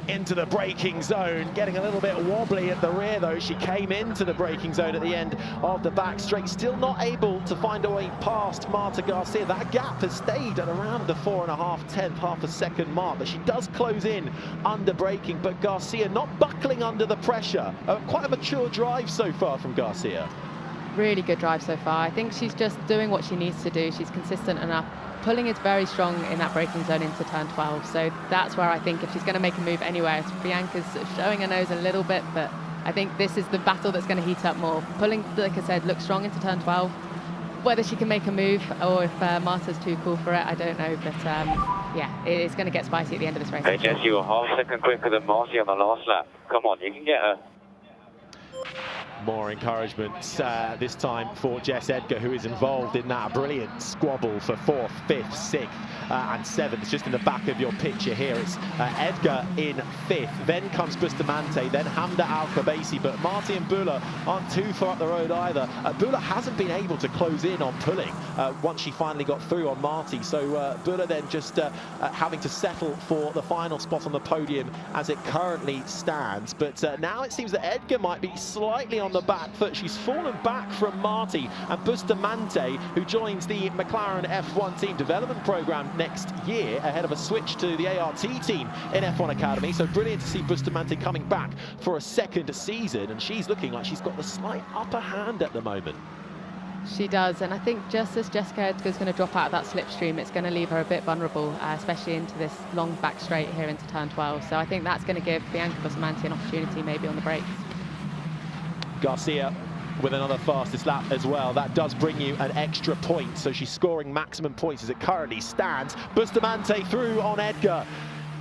into the braking zone, getting a little bit wobbly at the rear though. She came into the braking zone at the end of the back straight, still not able to find a way past Marta Garcia. That gap has stayed at around the 4.5 half a second mark, but she does close in under braking. But Garcia not buckling under the pressure. Quite a mature drive so far from Garcia. Really good drive so far. I think she's just doing what she needs to do. She's consistent enough. Pulling is very strong in that braking zone into turn 12, so that's where I think if she's going to make a move anywhere, Bianca's showing her nose a little bit, but I think this is the battle that's going to heat up more. Pulling, like I said, looks strong into turn 12. Whether she can make a move or if Marta's too cool for it, I don't know, but yeah, it's going to get spicy at the end of this race. Hey Jess, you were half a second quicker than Marty on the last lap. Come on, you can get her. More encouragement this time for Jess Edgar, who is involved in that brilliant squabble for 4th, 5th, 6th and 7th. It's just in the back of your picture here. It's Edgar in 5th, then comes Bustamante, then Hamda Al-Qubaisi, but Marty and Buller aren't too far up the road either. Buller hasn't been able to close in on Pulling once she finally got through on Marty, so Buller then just having to settle for the final spot on the podium as it currently stands. But now it seems that Edgar might be slightly on the back foot. She's fallen back from Marty, and Bustamante, who joins the McLaren F1 team development program next year ahead of a switch to the ART team in F1 Academy. So brilliant to see Bustamante coming back for a second season, and she's looking like she's got the slight upper hand at the moment. She does, and I think just as Jessica Edgar's going to drop out of that slipstream, it's going to leave her a bit vulnerable, especially into this long back straight here into turn 12. So I think that's going to give Bianca Bustamante an opportunity maybe on the brakes. Garcia with another fastest lap as well. That does bring you an extra point, so she's scoring maximum points as it currently stands. Bustamante through on Edgar.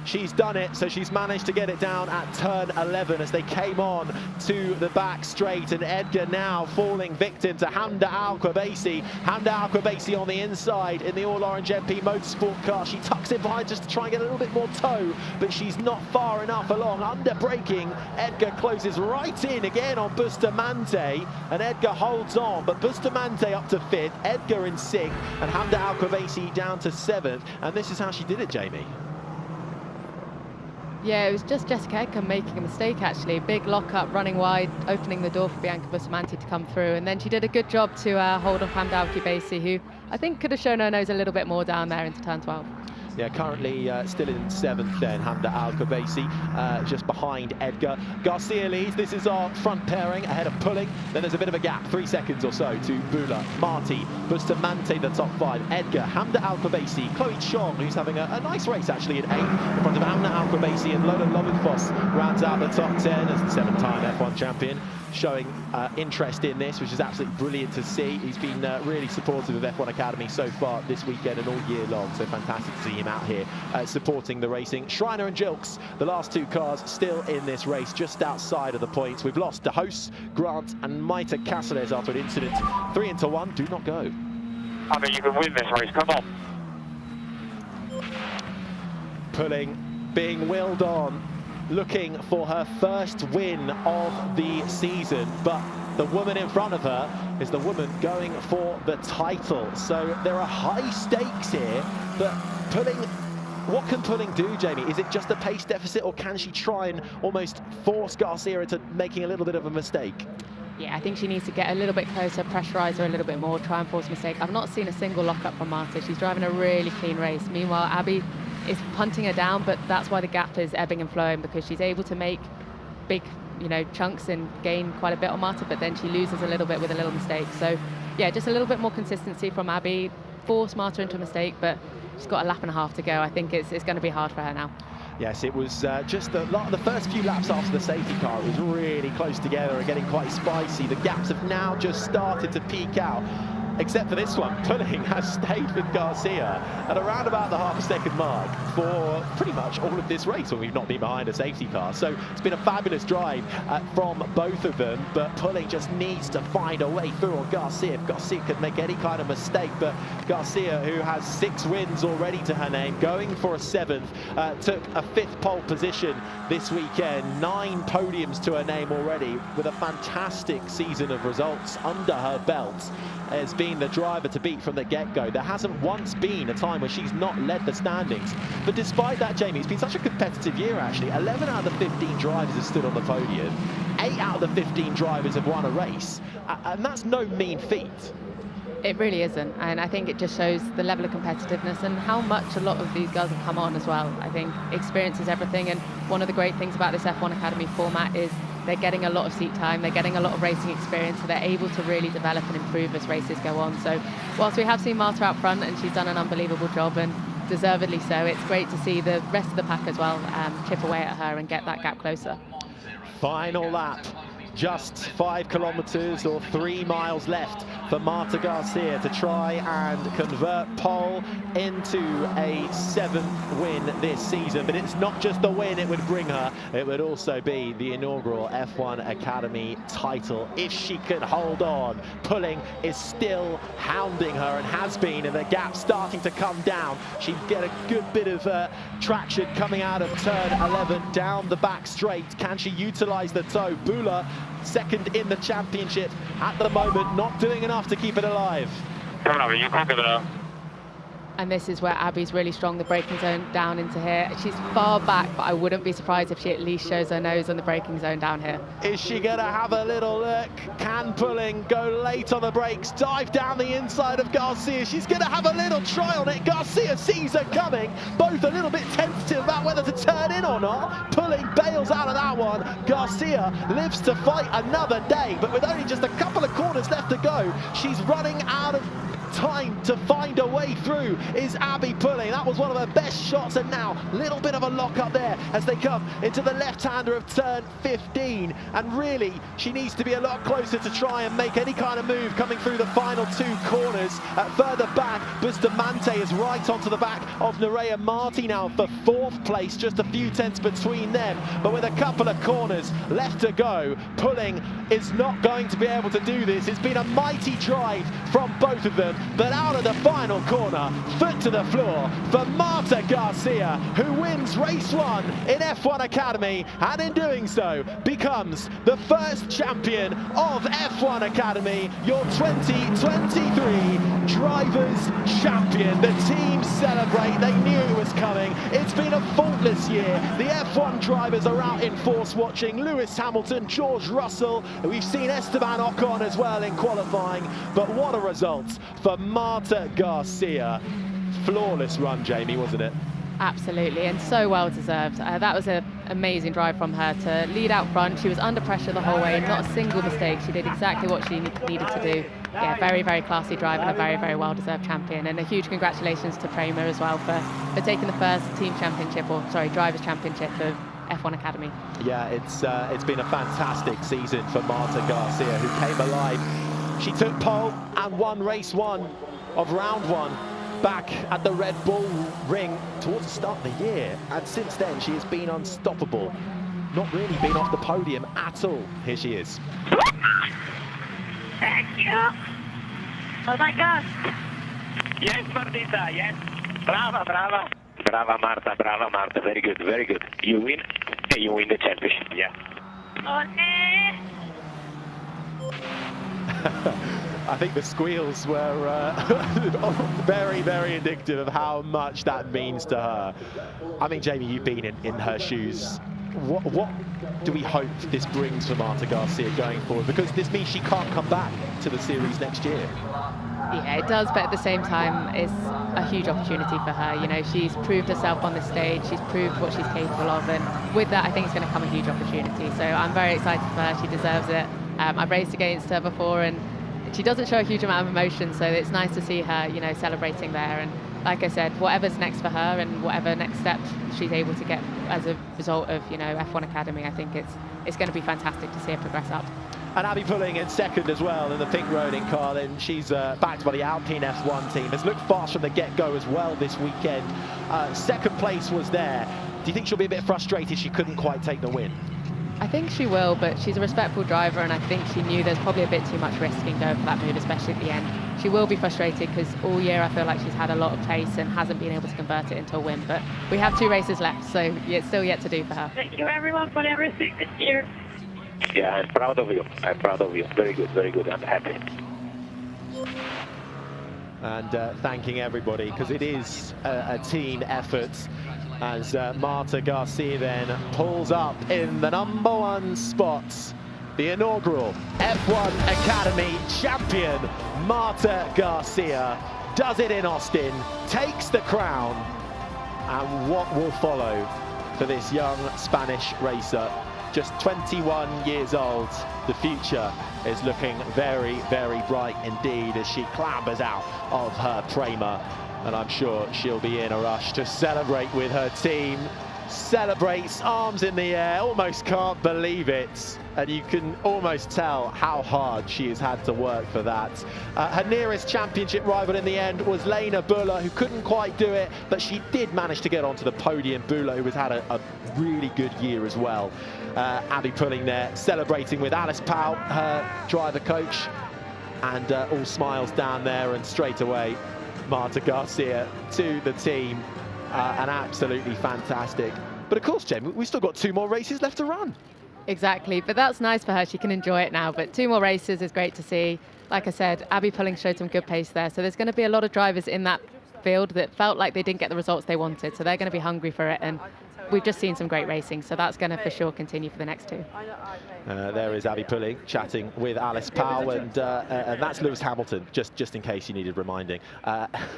She's done it, so she's managed to get it down at turn 11 as they came on to the back straight, and Edgar now falling victim to Hamda Al-Qubaisi. Hamda Al-Qubaisi on the inside in the all-orange MP Motorsport car. She tucks it behind just to try and get a little bit more toe, but she's not far enough along. Under braking, Edgar closes right in again on Bustamante, and Edgar holds on, but Bustamante up to 5th, Edgar in 6th, and Hamda Al-Qubaisi down to 7th, and this is how she did it, Jamie. Yeah, it was just Jessica Edgar making a mistake, actually. Big lock-up, running wide, opening the door for Bianca Bustamante to come through. And then she did a good job to hold on Hamda Al-Qubaisi, who I think could have shown her nose a little bit more down there into turn 12. Yeah, currently still in 7th then, Hamda Al-Qubaisi, just behind Edgar. Garcia leads. This is our front pairing ahead of Pulling. Then there's a bit of a gap, 3 seconds or so to Buller, Marty, Bustamante, the top 5, Edgar, Hamda Al-Qubaisi, Chloe Chong, who's having a nice race actually in 8th, in front of Hamda Al-Qubaisi, and Lola Lovenfoss rounds out the top 10 as the 7-time F1 champion. showing interest in this, which is absolutely brilliant to see. He's been really supportive of F1 Academy so far this weekend and all year long, so fantastic to see him out here supporting the racing. Schreiner and Jilks, the last two cars still in this race, just outside of the points. We've lost De Hoos, Grant and Marta Garcia after an incident. 3 into 1, do not go. I mean, you can win this race, come on. Pulling, being willed on, looking for her first win of the season, but the woman in front of her is the woman going for the title. So there are high stakes here, but Pulling, what can Pulling do, Jamie? Is it just a pace deficit, or can she try and almost force Garcia into making a little bit of a mistake? Yeah, I think she needs to get a little bit closer, pressurise her a little bit more, try and force a mistake. I've not seen a single lock-up from Marta. She's driving a really clean race. Meanwhile, Abby is punting her down, but that's why the gap is ebbing and flowing, because she's able to make big, chunks and gain quite a bit on Marta, but then she loses a little bit with a little mistake. So, yeah, just a little bit more consistency from Abby. Force Marta into a mistake, but she's got a lap and a half to go. I think it's going to be hard for her now. Yes, it was just the first few laps after the safety car. It was really close together and getting quite spicy. The gaps have now just started to peak out, except for this one. Pulling has stayed with Garcia at around about the half-a-second mark for pretty much all of this race when we've not been behind a safety car. So it's been a fabulous drive from both of them, but Pulling just needs to find a way through on Garcia. If Garcia could make any kind of mistake, but Garcia, who has 6 wins already to her name, going for a 7th, took a 5th pole position this weekend, 9 podiums to her name already, with a fantastic season of results under her belt. Has been the driver to beat from the get-go. There hasn't once been a time where she's not led the standings. But despite that, Jamie, it's been such a competitive year, actually. 11 out of the 15 drivers have stood on the podium. 8 out of the 15 drivers have won a race. And that's no mean feat. It really isn't, and I think it just shows the level of competitiveness and how much a lot of these girls have come on as well. I think experience is everything, and one of the great things about this F1 Academy format is they're getting a lot of seat time, they're getting a lot of racing experience, so they're able to really develop and improve as races go on. So whilst we have seen Marta out front and she's done an unbelievable job, and deservedly so, it's great to see the rest of the pack as well chip away at her and get that gap closer. Final lap. Just 5 kilometers or 3 miles left for Marta Garcia to try and convert pole into a 7th win this season. But it's not just the win it would bring her, it would also be the inaugural F1 Academy title if she can hold on. Pulling is still hounding her and has been, and the gap starting to come down. She'd get a good bit of traction coming out of turn 11 down the back straight. Can she utilize the toe? Bula, second in the championship at the moment, not doing enough to keep it alive. Come on, you can't give it up. And this is where Abby's really strong, the braking zone down into here. She's far back, but I wouldn't be surprised if she at least shows her nose on the braking zone down here. Is she going to have a little look? Can Pulling go late on the brakes, dive down the inside of Garcia? She's going to have a little try on it. Garcia sees her coming, both a little bit tentative about whether to turn in or not. Pulling bails out of that one. Garcia lives to fight another day, but with only just a couple of corners left to go, she's running out of time to find a way through. Is Abby Pulling. That was one of her best shots, and now a little bit of a lock up there as they come into the left-hander of turn 15, and really she needs to be a lot closer to try and make any kind of move coming through the final 2 corners. Further back, Bustamante is right onto the back of Nerea Marti now for 4th place, just a few tenths between them, but with a couple of corners left to go, Pulling is not going to be able to do this. It's been a mighty drive from both of them, but out of the final corner, foot to the floor for Marta Garcia, who wins race 1 in F1 Academy, and in doing so becomes the first champion of F1 Academy, your 2023 Drivers' Champion. The team celebrate, they knew it was coming. It's been a faultless year. The F1 drivers are out in force watching. Lewis Hamilton, George Russell, we've seen Esteban Ocon as well in qualifying, but what a result for Marta Garcia. Flawless run, Jamie, wasn't it? Absolutely, and so well deserved. That was an amazing drive from her to lead out front. She was under pressure the whole way, not a single mistake. She did exactly what she needed to do. Yeah, very, very classy drive and a very, very well-deserved champion. And a huge congratulations to Prema as well for taking the first team championship, or sorry, drivers' championship of F1 Academy. Yeah, it's been a fantastic season for Marta Garcia, who came alive. She took pole and won race 1 of round 1 back at the Red Bull Ring towards the start of the year. And since then, she has been unstoppable. Not really been off the podium at all. Here she is. Thank you. Oh my God. Yes, Martita, yes. Brava, brava. Brava, Marta, very good, very good. You win, and you win the championship, yeah. Okay. I think the squeals were very, very indicative of how much that means to her. I mean, Jamie, you've been in her shoes. What do we hope this brings for Marta Garcia going forward? Because this means she can't come back to the series next year. Yeah, it does, but at the same time, it's a huge opportunity for her. You know, she's proved herself on the stage, she's proved what she's capable of, and with that, I think it's going to come a huge opportunity. So I'm very excited for her. She deserves it. I've raced against her before, and she doesn't show a huge amount of emotion, so it's nice to see her, you know, celebrating there. And like I said, whatever's next for her and whatever next steps she's able to get as a result of, you know, F1 Academy, I think it's going to be fantastic to see her progress up. And Abby Pulling in second as well in the pink rolling car. Then she's backed by the Alpine F1 team. Has looked fast from the get-go as well this weekend. Second place was there. Do you think she'll be a bit frustrated she couldn't quite take the win? I think she will, but she's a respectful driver, and I think she knew there's probably a bit too much risk in going for that move, especially at the end. She will be frustrated because all year I feel like she's had a lot of pace and hasn't been able to convert it into a win. But we have 2 races left, so it's still yet to do for her. Thank you everyone for everything this year. Yeah, I'm proud of you. I'm proud of you. Very good, very good. I'm happy. And thanking everybody, because it is a team effort, as Marta Garcia then pulls up in the #1 spot. The inaugural F1 Academy champion, Marta Garcia, does it in Austin, takes the crown. And what will follow for this young Spanish racer? Just 21 years old, the future is looking very, very bright indeed as she clambers out of her Prema. And I'm sure she'll be in a rush to celebrate with her team. Celebrates, arms in the air, almost can't believe it. And you can almost tell how hard she has had to work for that. Her nearest championship rival in the end was Lena Buller, who couldn't quite do it, but she did manage to get onto the podium. Buller, who has had a really good year as well. Abby Pulling there, celebrating with Alice Powell, her driver coach, and all smiles down there, and straight away, Marta Garcia to the team, and absolutely fantastic. But of course, Jen, we've still got 2 more races left to run. Exactly, but that's nice for her. She can enjoy it now, but 2 more races is great to see. Like I said, Abby Pulling showed some good pace there, so there's going to be a lot of drivers in that field that felt like they didn't get the results they wanted, so they're going to be hungry for it, and we've just seen some great racing, so that's going to for sure continue for the next 2. There is Abby Pulling chatting with Alice Powell, and that's Lewis Hamilton, just in case you needed reminding,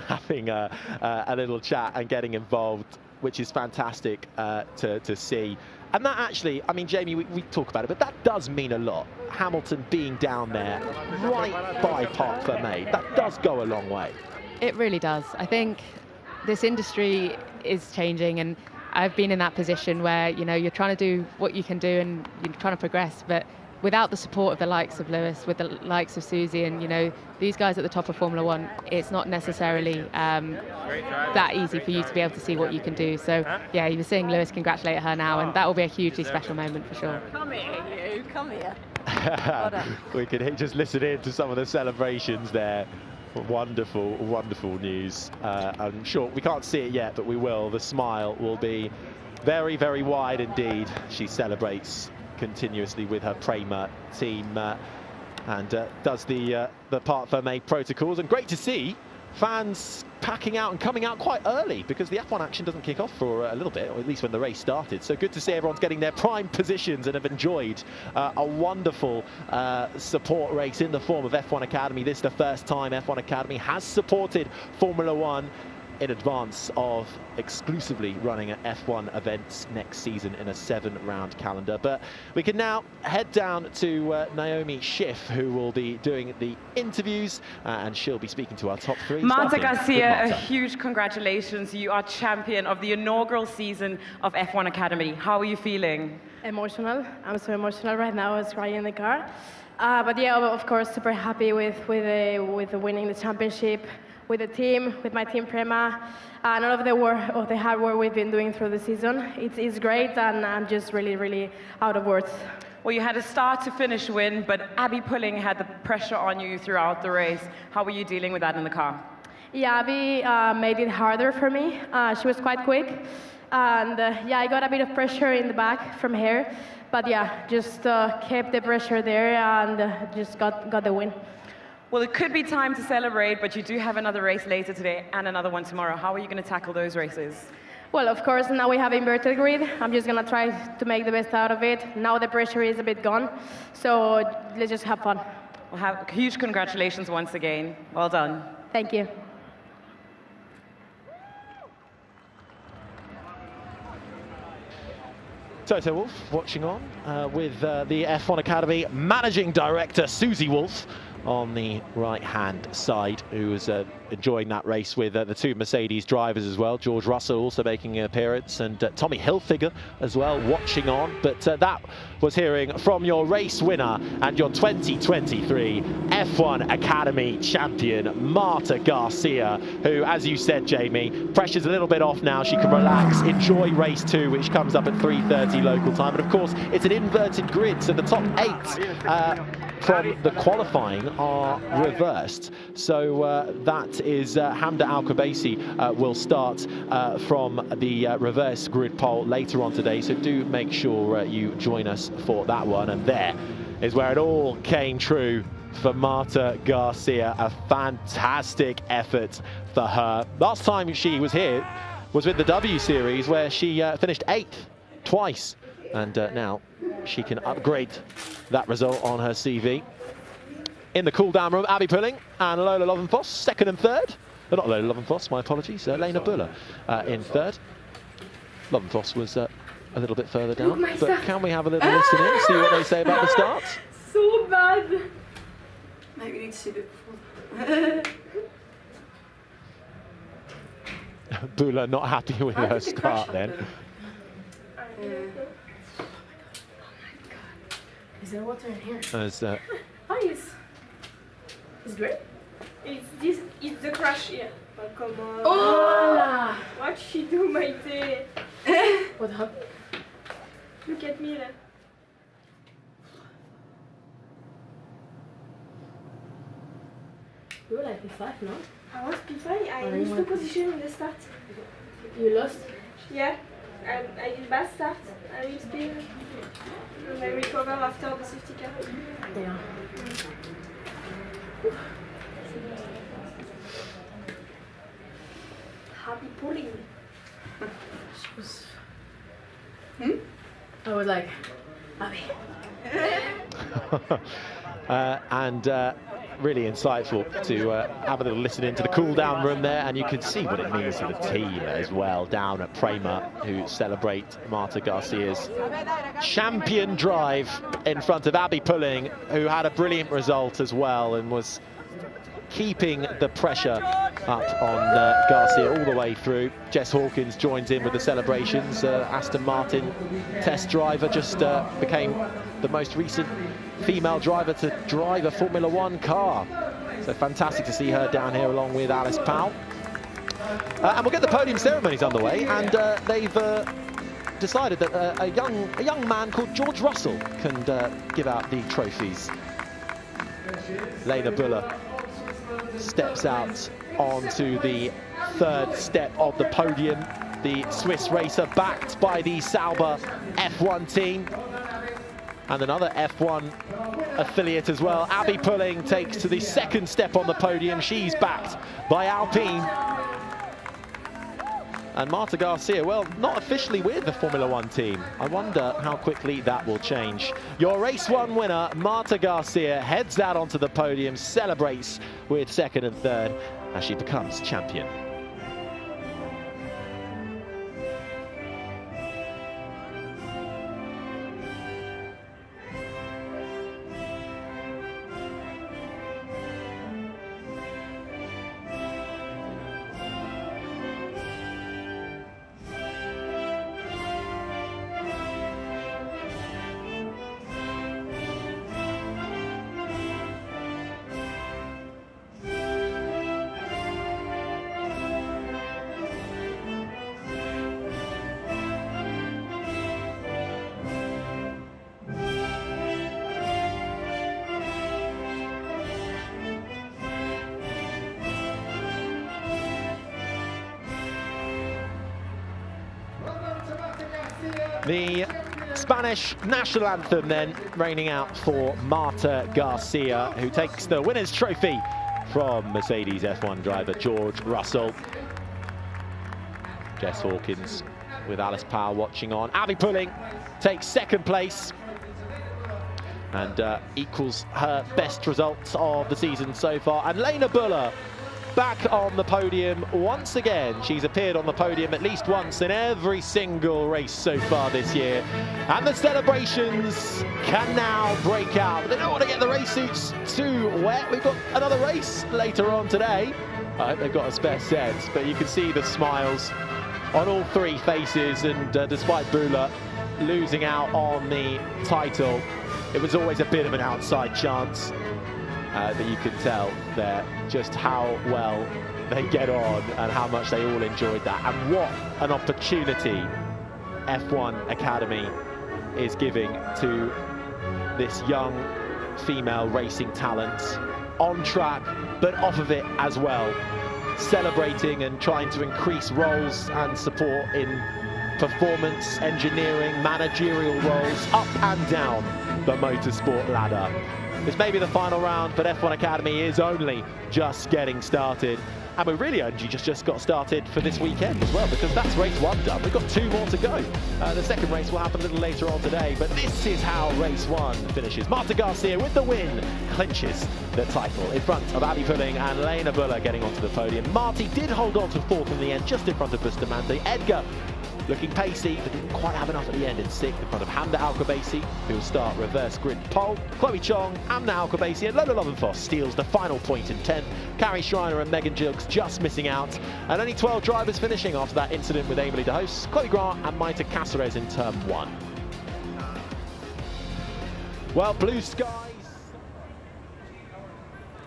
having a little chat and getting involved, which is fantastic to see. And that actually, I mean, Jamie, we talk about it, but that does mean a lot. Hamilton being down there right by Parc Fermé, that does go a long way. It really does. I think this industry is changing, and I've been in that position where, you know, you're trying to do what you can do and you're trying to progress, but without the support of the likes of Lewis, with the likes of Susie and, you know, these guys at the top of Formula One, it's not necessarily that easy for you to be able to see what you can do. So, yeah, you were seeing Lewis congratulate her now, and that will be a hugely special moment for sure. Come here, you. Come here. We can just listen in to some of the celebrations there. Wonderful, wonderful news. I'm sure we can't see it yet, but we will. The smile will be very, very wide indeed. She celebrates continuously with her Prema team and does the Parc Fermé protocols. And great to see fans packing out and coming out quite early, because the F1 action doesn't kick off for a little bit, or at least when the race started. So good to see everyone's getting their prime positions and have enjoyed a wonderful support race in the form of F1 Academy. This is the first time F1 Academy has supported Formula One in advance of exclusively running at F1 events next season in a 7-round calendar. But we can now head down to Naomi Schiff, who will be doing the interviews, and she'll be speaking to our top 3. Marta Garcia, a huge congratulations. You are champion of the inaugural season of F1 Academy. How are you feeling? Emotional. I'm so emotional right now. I was crying in the car. But yeah, of course, super happy with winning the championship, with the team, with my team Prema, and all of the work, of the hard work we've been doing through the season. It's great, and I'm just really, really out of words. Well, you had a start to finish win, but Abby Pulling had the pressure on you throughout the race. How were you dealing with that in the car? Yeah, Abby made it harder for me. She was quite quick, and yeah, I got a bit of pressure in the back from her, but yeah, just kept the pressure there and just got the win. Well, it could be time to celebrate, but you do have another race later today and another one tomorrow. How are you going to tackle those races? Well, of course, now we have inverted grid. I'm just going to try to make the best out of it. Now the pressure is a bit gone, so let's just have fun. Well, huge congratulations once again. Well done. Thank you. Toto Wolff watching on with the F1 Academy Managing Director Susie Wolff on the right-hand side, who was enjoying that race with the 2 Mercedes drivers as well. George Russell also making an appearance, and Tommy Hilfiger as well watching on. But that was hearing from your race winner and your 2023 F1 Academy champion, Marta Garcia, who, as you said, Jamie, pressure's a little bit off now. She can relax, enjoy race 2, which comes up at 3:30 local time. And of course, it's an inverted grid, so the top 8 from the qualifying are reversed. So that is Hamda Al-Qubaisi will start from the reverse grid pole later on today. So do make sure you join us for that one. And there is where it all came true for Marta Garcia. A fantastic effort for her. Last time she was here was with the W Series, where she finished 8th twice. And now she can upgrade that result on her CV. In the cool-down room, Abby Pulling and Lola Lovenfoss, 2nd and 3rd. Not Lola Lovenfoss, my apologies. Lena Buller in 3rd. Lovenfoss was a little bit further down. But can we have a little listen in, see what they say about the start? So bad. Maybe we need to see it before. Buller not happy with her start then. Is there water in here? As, it's great. It's the crash here. Oh, come on. Oh! What she do, Maite? What happened? Look at me there. You were like P5, no? I was P5. I missed the position in the start. You lost? Yeah. I did bad start. I reached speed. And I recover after the safety car. Yeah. Happy Pulling. She was... I was like, Abby. Really insightful to have a little listen into the cool-down room there, and you can see what it means to the team as well down at Prema, who celebrate Marta Garcia's champion drive in front of Abby Pulling, who had a brilliant result as well and was keeping the pressure up on Garcia all the way through. Jess Hawkins joins in with the celebrations. Aston Martin test driver, just became the most recent female driver to drive a Formula One car. So fantastic to see her down here along with Alice Powell. And we'll get the podium ceremonies underway, and they've decided that a young man called George Russell can give out the trophies. Lena Buller steps out onto the 3rd step of the podium. The Swiss racer backed by the Sauber F1 team. And another F1 affiliate as well. Abby Pulling takes to the 2nd step on the podium. She's backed by Alpine. And Marta Garcia, well, not officially with the Formula One team. I wonder how quickly that will change. Your race 1 winner, Marta Garcia, heads out onto the podium, celebrates with 2nd and 3rd as she becomes champion. The Spanish national anthem then raining out for Marta Garcia, who takes the winner's trophy from Mercedes F1 driver George Russell. Jess Hawkins with Alice Powell watching on. Abby Pulling takes second place and equals her best results of the season so far. And Lena Buller back on the podium once again. She's appeared on the podium at least once in every single race so far this year. And the celebrations can now break out. But they don't want to get the race suits too wet. We've got another race later on today. I hope they've got a spare set, but you can see the smiles on all three faces. And despite Buller losing out on the title, it was always a bit of an outside chance. That you can tell there just how well they get on and how much they all enjoyed that. And what an opportunity F1 Academy is giving to this young female racing talent on track, but off of it as well, celebrating and trying to increase roles and support in performance, engineering, managerial roles, up and down the motorsport ladder. This may be the final round, but F1 Academy is only just getting started. And we're really only just got started for this weekend as well, because that's race one done. We've got two more to go. The second race will happen a little later on today, but this is how race one finishes. Marta Garcia with the win clinches the title in front of Abby Pulling and Lena Buller getting onto the podium. Marty did hold on to fourth in the end, just in front of Bustamante. Edgar looking pacey, but didn't quite have enough at the end in sixth in front of Hamda Alcobacy, who will start reverse grid pole. Chloe Chong, Amna Alcobacy, and Lola Lovenfoss steals the final point in 10th. Carrie Schreiner and Megan Gilks just missing out. And only 12 drivers finishing after that incident with Emily de Hoos, Chloe Grant and Maita Caceres in turn one. Well, blue skies.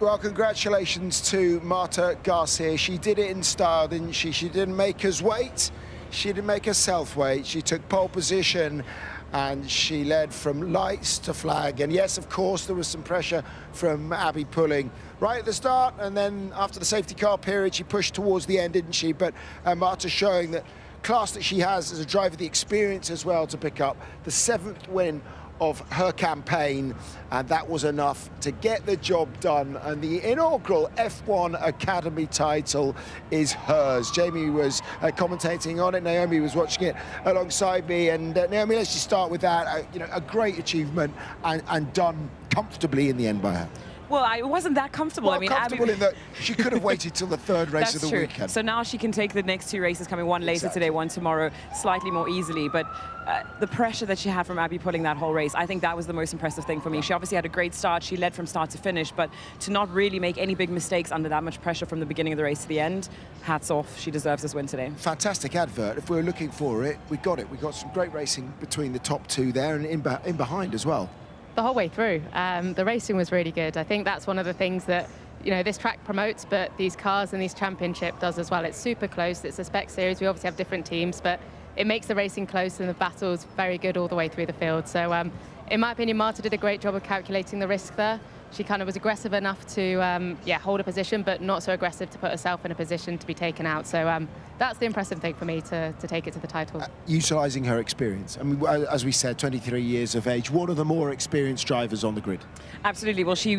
Well, congratulations to Marta Garcia. She did it in style, didn't she? She didn't make us wait. She didn't make herself wait. She took pole position and she led from lights to flag. And yes, of course, there was some pressure from Abby Pulling right at the start. And then after the safety car period, she pushed towards the end, didn't she? But Marta showing that class that she has as a driver, the experience as well to pick up the 7th win of her campaign, and that was enough to get the job done. And the inaugural F1 Academy title is hers. Jamie was commentating on it. Naomi was watching it alongside me. And Naomi, let's just start with that. You know, a great achievement and done comfortably in the end by her. Well, I wasn't that comfortable. Well, I mean, comfortable in that she could have waited till the third race of the weekend. So now she can take the next two races coming, one later today, one tomorrow, slightly more easily. But the pressure that she had from Abby Pulling that whole race, I think that was the most impressive thing for me. She obviously had a great start. She led from start to finish, but to not really make any big mistakes under that much pressure from the beginning of the race to the end, hats off. She deserves this win today. Fantastic advert. If we were looking for it, we got it. We got some great racing between the top two there and in behind as well. The whole way through. The racing was really good. I think that's one of the things that, you know, this track promotes, but these cars and these championship does as well. It's super close. It's a spec series. We obviously have different teams, but it makes the racing close and the battles very good all the way through the field. So in my opinion, Marta did a great job of calculating the risk there. She kind of was aggressive enough to hold a position, but not so aggressive to put herself in a position to be taken out. So that's the impressive thing for me to take it to the title. Utilising her experience. I mean, as we said, 23 years of age, one of the more experienced drivers on the grid. Absolutely. Well, she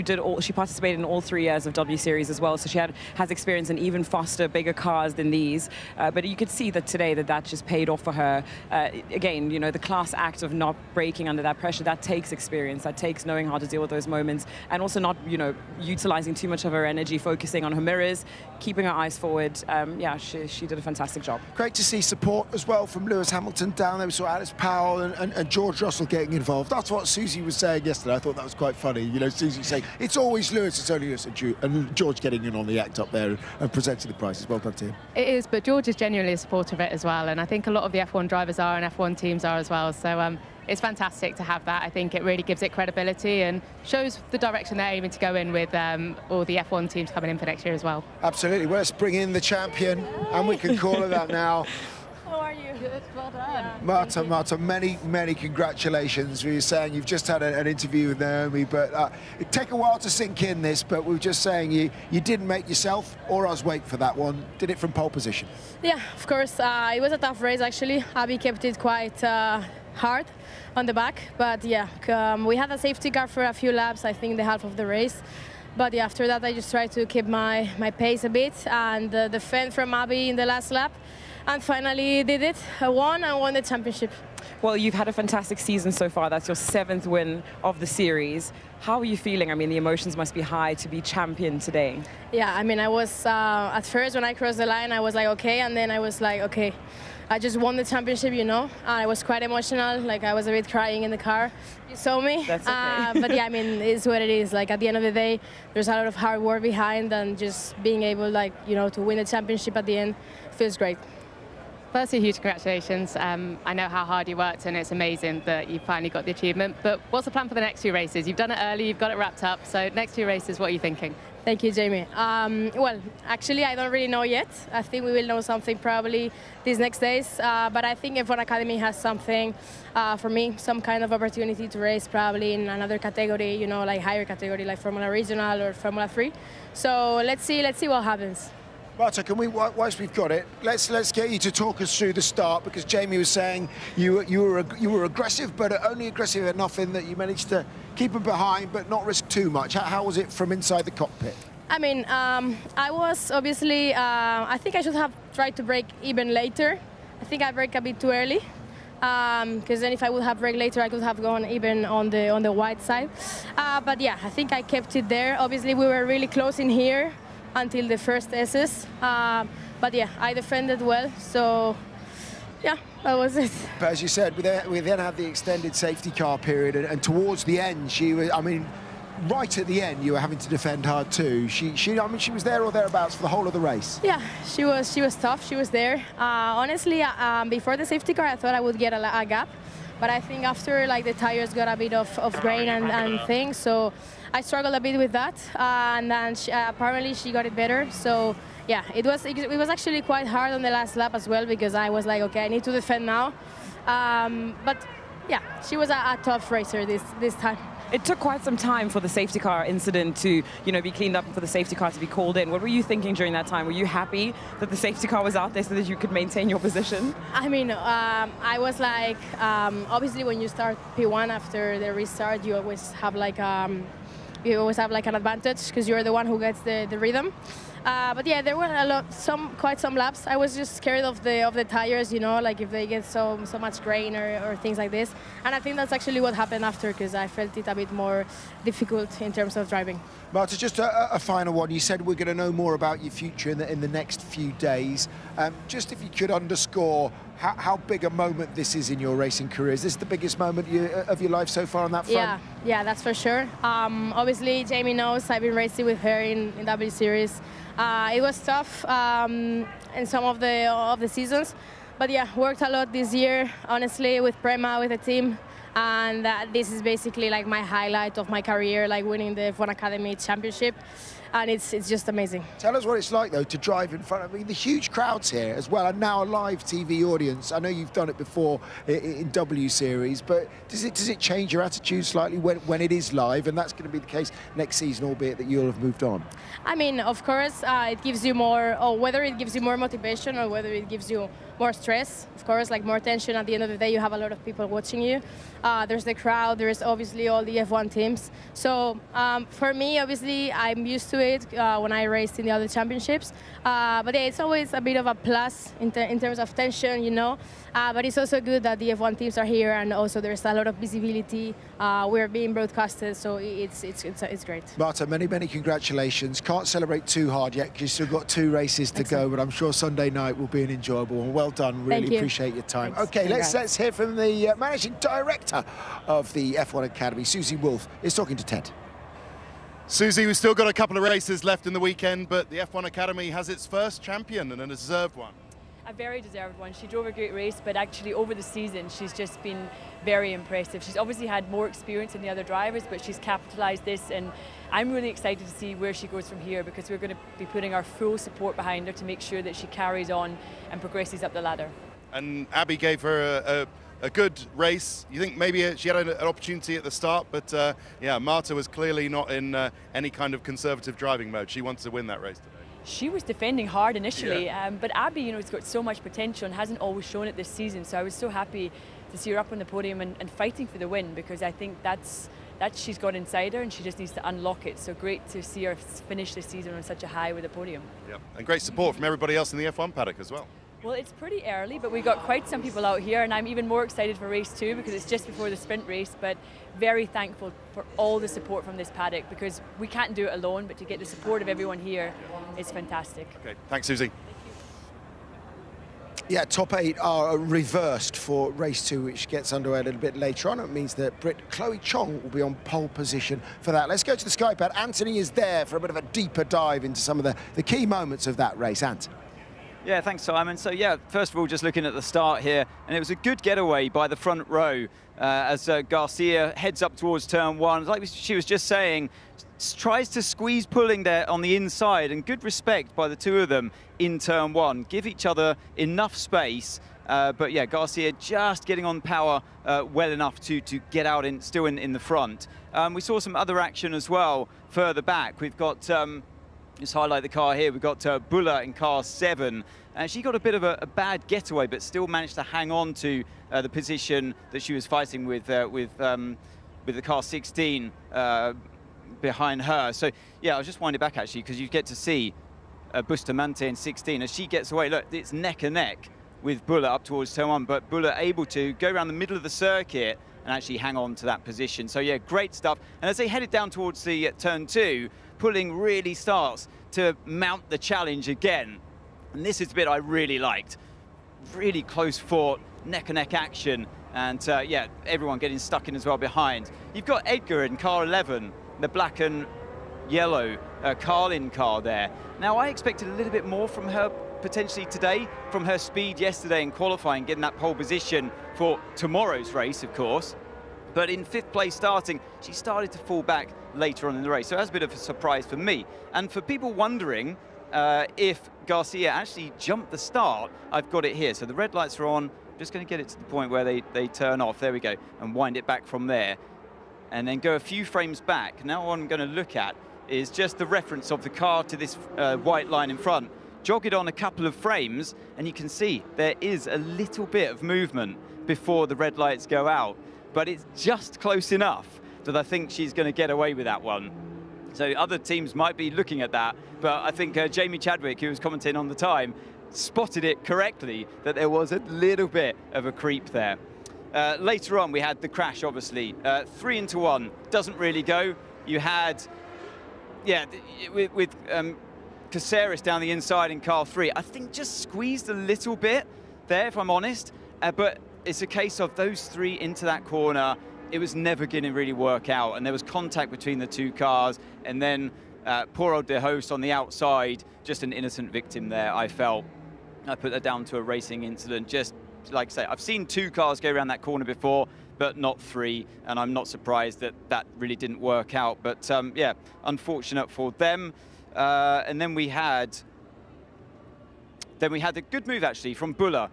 participated in all 3 years of W Series as well, so she has experience in even faster, bigger cars than these. But you could see that today that just paid off for her. Again, you know, the class act of not breaking under that pressure, that takes experience, that takes knowing how to deal with those moments, and also not, you know, utilising too much of her energy, focusing on her mirrors, keeping her eyes forward. Yeah, she did a fantastic job. Great to see support as well from Lewis Hamilton down there. We saw Alice Powell and George Russell getting involved. That's what Susie was saying yesterday. I thought that was quite funny. You know, Susie saying, it's always Lewis, it's only Lewis, and George getting in on the act up there and presenting the prizes. Well done to him. It is, but George is genuinely a supporter of it as well, and I think a lot of the F1 drivers are and F1 teams are as well. So it's fantastic to have that. I think it really gives it credibility and shows the direction they're aiming to go in with all the F1 teams coming in for next year as well. Absolutely. Well, let's bring in the champion, and we can call her that now. How are you? good. Well done. Marta, many congratulations. We were saying you've just had an interview with Naomi, but it take a while to sink in this, but we were just saying you didn't make yourself or us wait for that one. Did it from pole position. Yeah, of course. It was a tough race, actually. Abby kept it quite hard on the back, but yeah, we had a safety car for a few laps, I think the half of the race. But yeah, after that, I just tried to keep my pace a bit and defend from Abby in the last lap. And finally did it. I won the championship. Well, you've had a fantastic season so far. That's your 7th win of the series. How are you feeling? I mean, the emotions must be high to be champion today. Yeah, I mean, I was, at first when I crossed the line, I was like, okay. And then I was like, okay, I just won the championship, you know. I was quite emotional. Like, I was a bit crying in the car. You saw me. That's okay. But yeah, I mean, it's what it is. Like, at the end of the day, there's a lot of hard work behind, and just being able, like, you know, to win the championship at the end feels great. Firstly, huge congratulations. I know how hard you worked, and it's amazing that you finally got the achievement. But what's the plan for the next 2 races? You've done it early, you've got it wrapped up. So next 2 races, what are you thinking? Thank you, Jamie. Well, actually, I don't really know yet. I think we will know something probably these next days. But I think F1 Academy has something for me, some kind of opportunity to race probably in another category, you know, like higher category, like Formula Regional or Formula 3. So let's see what happens. Marta, can we, whilst we've got it, let's get you to talk us through the start, because Jamie was saying you were aggressive, but only aggressive enough in that you managed to keep them behind, but not risk too much. How was it from inside the cockpit? I mean, I was obviously, I think I should have tried to brake even later. I think I braked a bit too early, because then if I would have braked later, I could have gone even on the wide side. But yeah, I think I kept it there. Obviously, we were really close in here until the first S's. But yeah, I defended well, so yeah, that was it. But as you said, we then had the extended safety car period, and towards the end, she was, I mean, right at the end, you were having to defend hard too. I mean, she was there or thereabouts for the whole of the race. Yeah, she was tough, she was there. Honestly, before the safety car, I thought I would get a gap. But I think after, like, the tires got a bit of grain and things, so I struggled a bit with that, and then apparently she got it better. So yeah, it was actually quite hard on the last lap as well, because I was like, okay, I need to defend now. But yeah, she was a tough racer this time. It took quite some time for the safety car incident to, you know, be cleaned up and for the safety car to be called in. What were you thinking during that time? Were you happy that the safety car was out there so that you could maintain your position? I mean, I was like, obviously when you start P1 after the restart, you always have like an advantage because you're the one who gets the rhythm. But yeah, there were quite some laps. I was just scared of the tires, you know, like if they get so much grain or things like this. And I think that's actually what happened after, because I felt it a bit more difficult in terms of driving. Marta, just a final one. You said we're going to know more about your future in the next few days. Just if you could underscore how big a moment this is in your racing career. Is this the biggest moment of your life so far on that front? Yeah, that's for sure. Obviously, Jamie knows I've been racing with her in W Series. It was tough in some of the seasons, but yeah, worked a lot this year, honestly, with Prema, with the team, and this is basically like my highlight of my career, like winning the F1 Academy Championship, and it's just amazing. Tell us what it's like, though, to drive in front of the huge crowds here as well, and now a live TV audience. I know you've done it before in W Series, but does it change your attitude slightly when it is live? And that's going to be the case next season, albeit that you'll have moved on. I mean, of course, it gives you more, or whether it gives you more motivation or whether it gives you more stress, of course, like more tension. At the end of the day, you have a lot of people watching you. There's the crowd, there's obviously all the F1 teams. So for me, obviously, I'm used to it when I raced in the other championships. But yeah, it's always a bit of a plus in terms of tension, you know. But it's also good that the F1 teams are here, and also there's a lot of visibility. We're being broadcasted, so it's great. Marta, many congratulations. Can't celebrate too hard yet because you've still got 2 races to go, but I'm sure Sunday night will be an enjoyable one. Well done, really appreciate your time. Thanks. Okay, let's hear from the managing director of the F1 Academy, Susie Wolf, is talking to Ted. Susie, we've still got a couple of races left in the weekend, but the F1 Academy has its first champion, and a deserved one. A very deserved one. She drove a great race, but actually over the season she's just been very impressive. She's obviously had more experience than the other drivers, but she's capitalised this, and I'm really excited to see where she goes from here, because we're going to be putting our full support behind her to make sure that she carries on and progresses up the ladder. And Abby gave her a good race. You think maybe she had an opportunity at the start, but yeah, Marta was clearly not in any kind of conservative driving mode. She wanted to win that race today. She was defending hard initially, but Abby, you know, has got so much potential and hasn't always shown it this season. So I was so happy to see her up on the podium and fighting for the win, because I think that's she's got inside her and she just needs to unlock it. So great to see her finish the season on such a high with a podium. Yep. And great support from everybody else in the F1 paddock as well. Well, it's pretty early, but we've got quite some people out here, and I'm even more excited for race 2 because it's just before the sprint race, but very thankful for all the support from this paddock, because we can't do it alone, but to get the support of everyone here is fantastic. Okay, thanks, Susie. Yeah, top 8 are reversed for race 2, which gets underway a little bit later on. It means that Brit Chloe Chong will be on pole position for that. Let's go to the Skypad. Anthony is there for a bit of a deeper dive into some of the key moments of that race. Anthony. Yeah, thanks, Simon. So, yeah, first of all, just looking at the start here, and it was a good getaway by the front row as Garcia heads up towards turn 1. Like she was just saying, tries to squeeze pulling there on the inside, and good respect by the two of them in turn 1. Give each other enough space, but, yeah, Garcia just getting on power well enough to get out still in the front. We saw some other action as well further back. We've got... Just highlight the car here. We've got Buller in car 7. She got a bit of a bad getaway, but still managed to hang on to the position that she was fighting with the car 16 behind her. So, yeah, I'll just wind it back, actually, because you get to see Bustamante in 16. As she gets away, look, it's neck and neck with Buller up towards turn 1, but Buller able to go around the middle of the circuit and actually hang on to that position. So, yeah, great stuff. And as they headed down towards the turn 2, pulling really starts to mount the challenge again. And this is the bit I really liked. Really close fought, neck and neck action. And yeah, everyone getting stuck in as well behind. You've got Edgar in car 11, the black and yellow Carlin car there. Now, I expected a little bit more from her potentially today, from her speed yesterday in qualifying, getting that pole position for tomorrow's race, of course. But in 5th place starting, she started to fall back later on in the race. So that's a bit of a surprise for me. And for people wondering if Garcia actually jumped the start, I've got it here. So the red lights are on. I'm just going to get it to the point where they turn off. There we go. And wind it back from there. And then go a few frames back. Now what I'm going to look at is just the reference of the car to this white line in front. Jog it on a couple of frames, and you can see there is a little bit of movement before the red lights go out. But it's just close enough that I think she's going to get away with that one. So other teams might be looking at that, but I think Jamie Chadwick, who was commenting on the time, spotted it correctly, that there was a little bit of a creep there. Later on, we had the crash, obviously. 3 into 1, doesn't really go. You had, yeah, with Caceres down the inside in car 3, I think just squeezed a little bit there, if I'm honest, but it's a case of those 3 into that corner. It was never going to really work out, and there was contact between the 2 cars, and then poor old De Host on the outside, just an innocent victim there, I felt. I put that down to a racing incident. Just like I say, I've seen 2 cars go around that corner before, but not 3, and I'm not surprised that that really didn't work out. But yeah, unfortunate for them. And then we had a good move actually from Buller.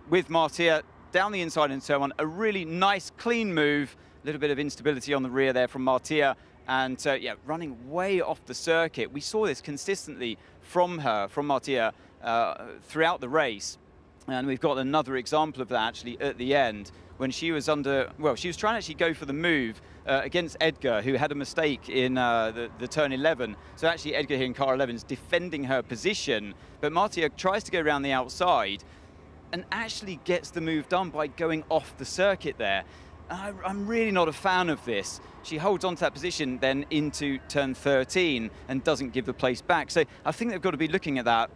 With Marta down the inside and so on. A really nice, clean move. A little bit of instability on the rear there from Marta. And yeah, running way off the circuit. We saw this consistently from Marta, throughout the race. And we've got another example of that actually at the end, when she was she was trying to actually go for the move against Edgar, who had a mistake in the turn 11. So actually Edgar here in car 11 is defending her position, but Marta tries to go around the outside and actually gets the move done by going off the circuit there. I'm really not a fan of this. She holds on to that position then into turn 13 and doesn't give the place back. So I think they've got to be looking at that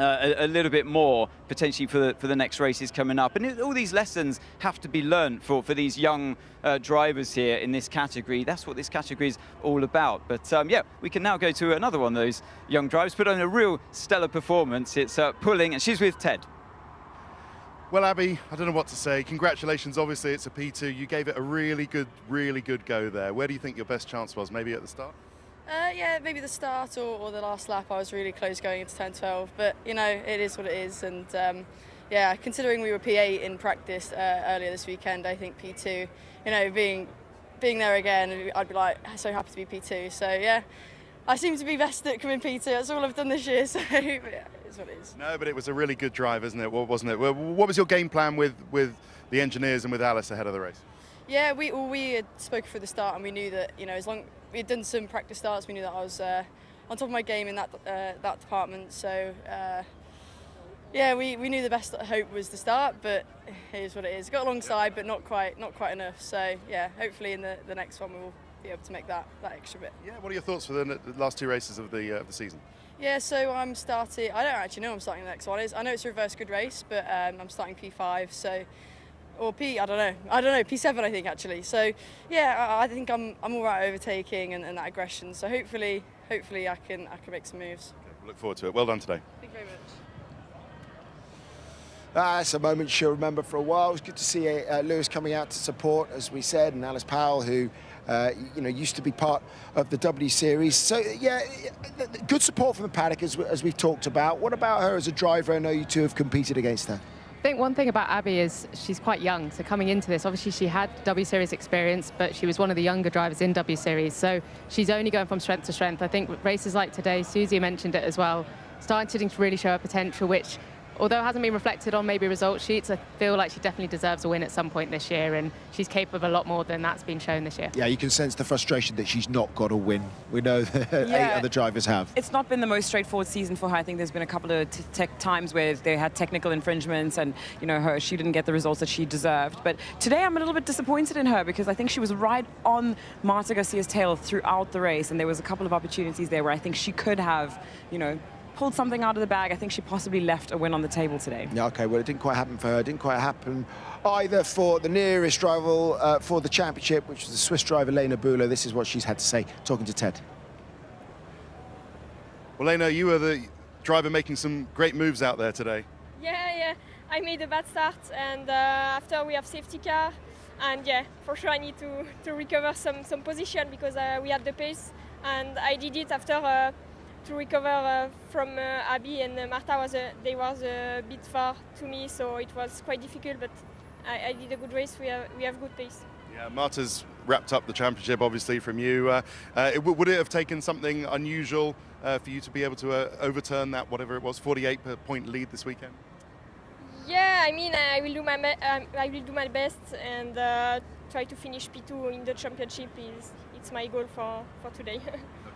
a little bit more, potentially for the next races coming up. And all these lessons have to be learned for these young drivers here in this category. That's what this category is all about. But yeah, we can now go to another one of those young drivers, put on a real stellar performance. It's pulling, and she's with Ted. Well, Abby, I don't know what to say. Congratulations, obviously it's a P2. You gave it a really good go there. Where do you think your best chance was? Maybe at the start? Yeah, maybe the start or the last lap. I was really close going into turn 12, but you know, it is what it is, and yeah, considering we were P8 in practice earlier this weekend, I think P2, you know, being there again, I'd be like so happy to be P2. So yeah, I seem to be best at coming P2. That's all I've done this year. So yeah, it's what it is. No, but it was a really good drive, isn't it? Wasn't it? What was your game plan with the engineers and with Alice ahead of the race? Yeah, we had spoken for the start, and we knew that, you know, as long we had done some practice starts, we knew that I was on top of my game in that department. So yeah, we knew the best hope was the start, but it is what it is. Got alongside, but not quite enough. So yeah, hopefully in the next one we will be able to make that extra bit. Yeah. What are your thoughts for the last 2 races of the season? Yeah, so I'm starting. I don't actually know I'm starting the next one. I know it's a reverse grid race, but I'm starting P5. So. Or I don't know, P7 I think actually. So yeah, I think I'm all right overtaking and that aggression. So hopefully I can make some moves. Okay, we'll look forward to it. Well done today. Thank you very much. That's a moment she'll remember for a while. It was good to see Lewis coming out to support, as we said, and Alice Powell, who you know, used to be part of the W Series. So yeah, good support from the paddock as we've talked about. What about her as a driver? I know you two have competed against her. I think one thing about Abby is she's quite young, so coming into this, obviously she had W Series experience, but she was one of the younger drivers in W Series, so she's only going from strength to strength. I think races like today, Susie mentioned it as well, starting to really show her potential, which, although it hasn't been reflected on maybe result sheets, I feel like she definitely deserves a win at some point this year, and she's capable of a lot more than that's been shown this year. Yeah, you can sense the frustration that she's not got a win. We know that 8 other drivers have. It's not been the most straightforward season for her. I think there's been a couple of times where they had technical infringements and, you know, she didn't get the results that she deserved. But today I'm a little bit disappointed in her because I think she was right on Marta Garcia's tail throughout the race, and there was a couple of opportunities there where I think she could have, you know, pulled something out of the bag. I think she possibly left a win on the table today. Yeah, okay, well, it didn't quite happen for her. It didn't quite happen either for the nearest rival for the championship, which was the Swiss driver Lena Bühler. This is what she's had to say, talking to Ted. Well, Lena, you were the driver making some great moves out there today. Yeah, I made a bad start, and after we have safety car, and yeah, for sure I need to recover some position because we had the pace, and I did it after to recover from Abby and Marta they was a bit far to me, so it was quite difficult, but I did a good race. We have good pace. Yeah, Marta's wrapped up the championship, obviously, from you. Would it have taken something unusual for you to be able to overturn that, whatever it was, 48-point lead this weekend? Yeah, I mean, I will do my best and try to finish P2 in the championship. It's my goal for today.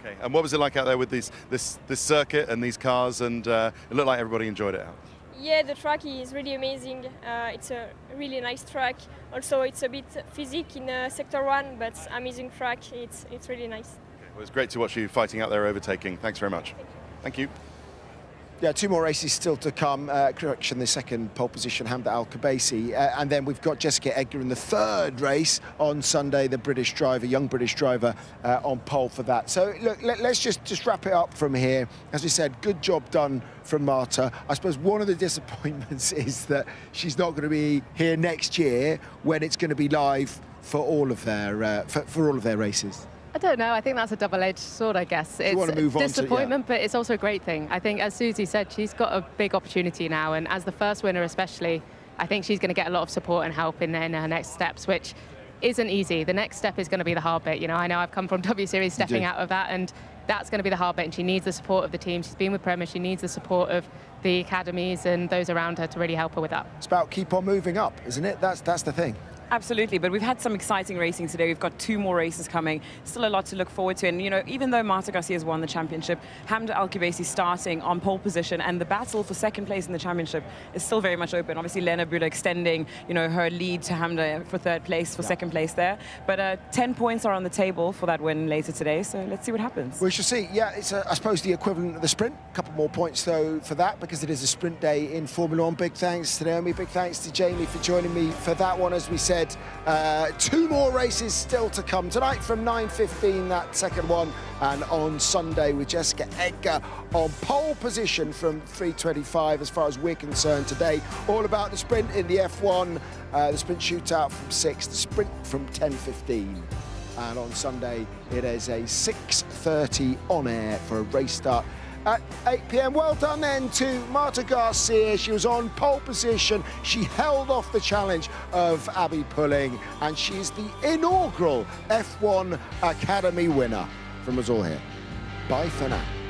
Okay, and what was it like out there with this circuit and these cars? And it looked like everybody enjoyed it out. Yeah, the track is really amazing. It's a really nice track. Also, it's a bit physique in Sector 1, but amazing track. It's really nice. Okay, well, it's great to watch you fighting out there, overtaking. Thanks very much. Thank you. Yeah, 2 more races still to come. Correction, the second pole position, Hamda Al-Khabaisi. And then we've got Jessica Edgar in the 3rd race on Sunday, the British driver, young British driver, on pole for that. So, look, let's just wrap it up from here. As we said, good job done from Marta. I suppose one of the disappointments is that she's not going to be here next year when it's going to be live for all of their, for all of their races. I don't know. I think that's a double-edged sword, I guess. It's a disappointment, but it's also a great thing. I think, as Susie said, she's got a big opportunity now, and as the first winner especially, I think she's going to get a lot of support and help in her next steps, which isn't easy. The next step is going to be the hard bit. You know, I know I've come from W Series stepping out of that, and that's going to be the hard bit, and she needs the support of the team. She's been with Premier. She needs the support of the academies and those around her to really help her with that. It's about keep on moving up, isn't it? That's the thing. Absolutely, but we've had some exciting racing today. We've got 2 more races coming. Still a lot to look forward to. And, you know, even though Marta Garcia has won the championship, Hamda Al-Khabaisi starting on pole position, and the battle for 2nd place in the championship is still very much open. Obviously, Lena Bühler extending, you know, her lead to Hamda for 3rd place, for 2nd place there. But 10 points are on the table for that win later today, so let's see what happens. We shall see. Yeah, it's, I suppose, the equivalent of the sprint. A couple more points, though, for that, because it is a sprint day in Formula 1. Big thanks to Naomi, big thanks to Jamie for joining me for that one. As we said, 2 more races still to come tonight from 9:15, that second one, and on Sunday with Jessica Edgar on pole position from 3:25 as far as we're concerned today. All about the sprint in the F1, the sprint shootout from 6, the sprint from 10:15. And on Sunday, it is a 6:30 on air for a race start at 8 p.m. Well done then to Marta Garcia. She was on pole position. She held off the challenge of Abby Pulling, and she's the inaugural F1 Academy winner. From us all here, bye for now.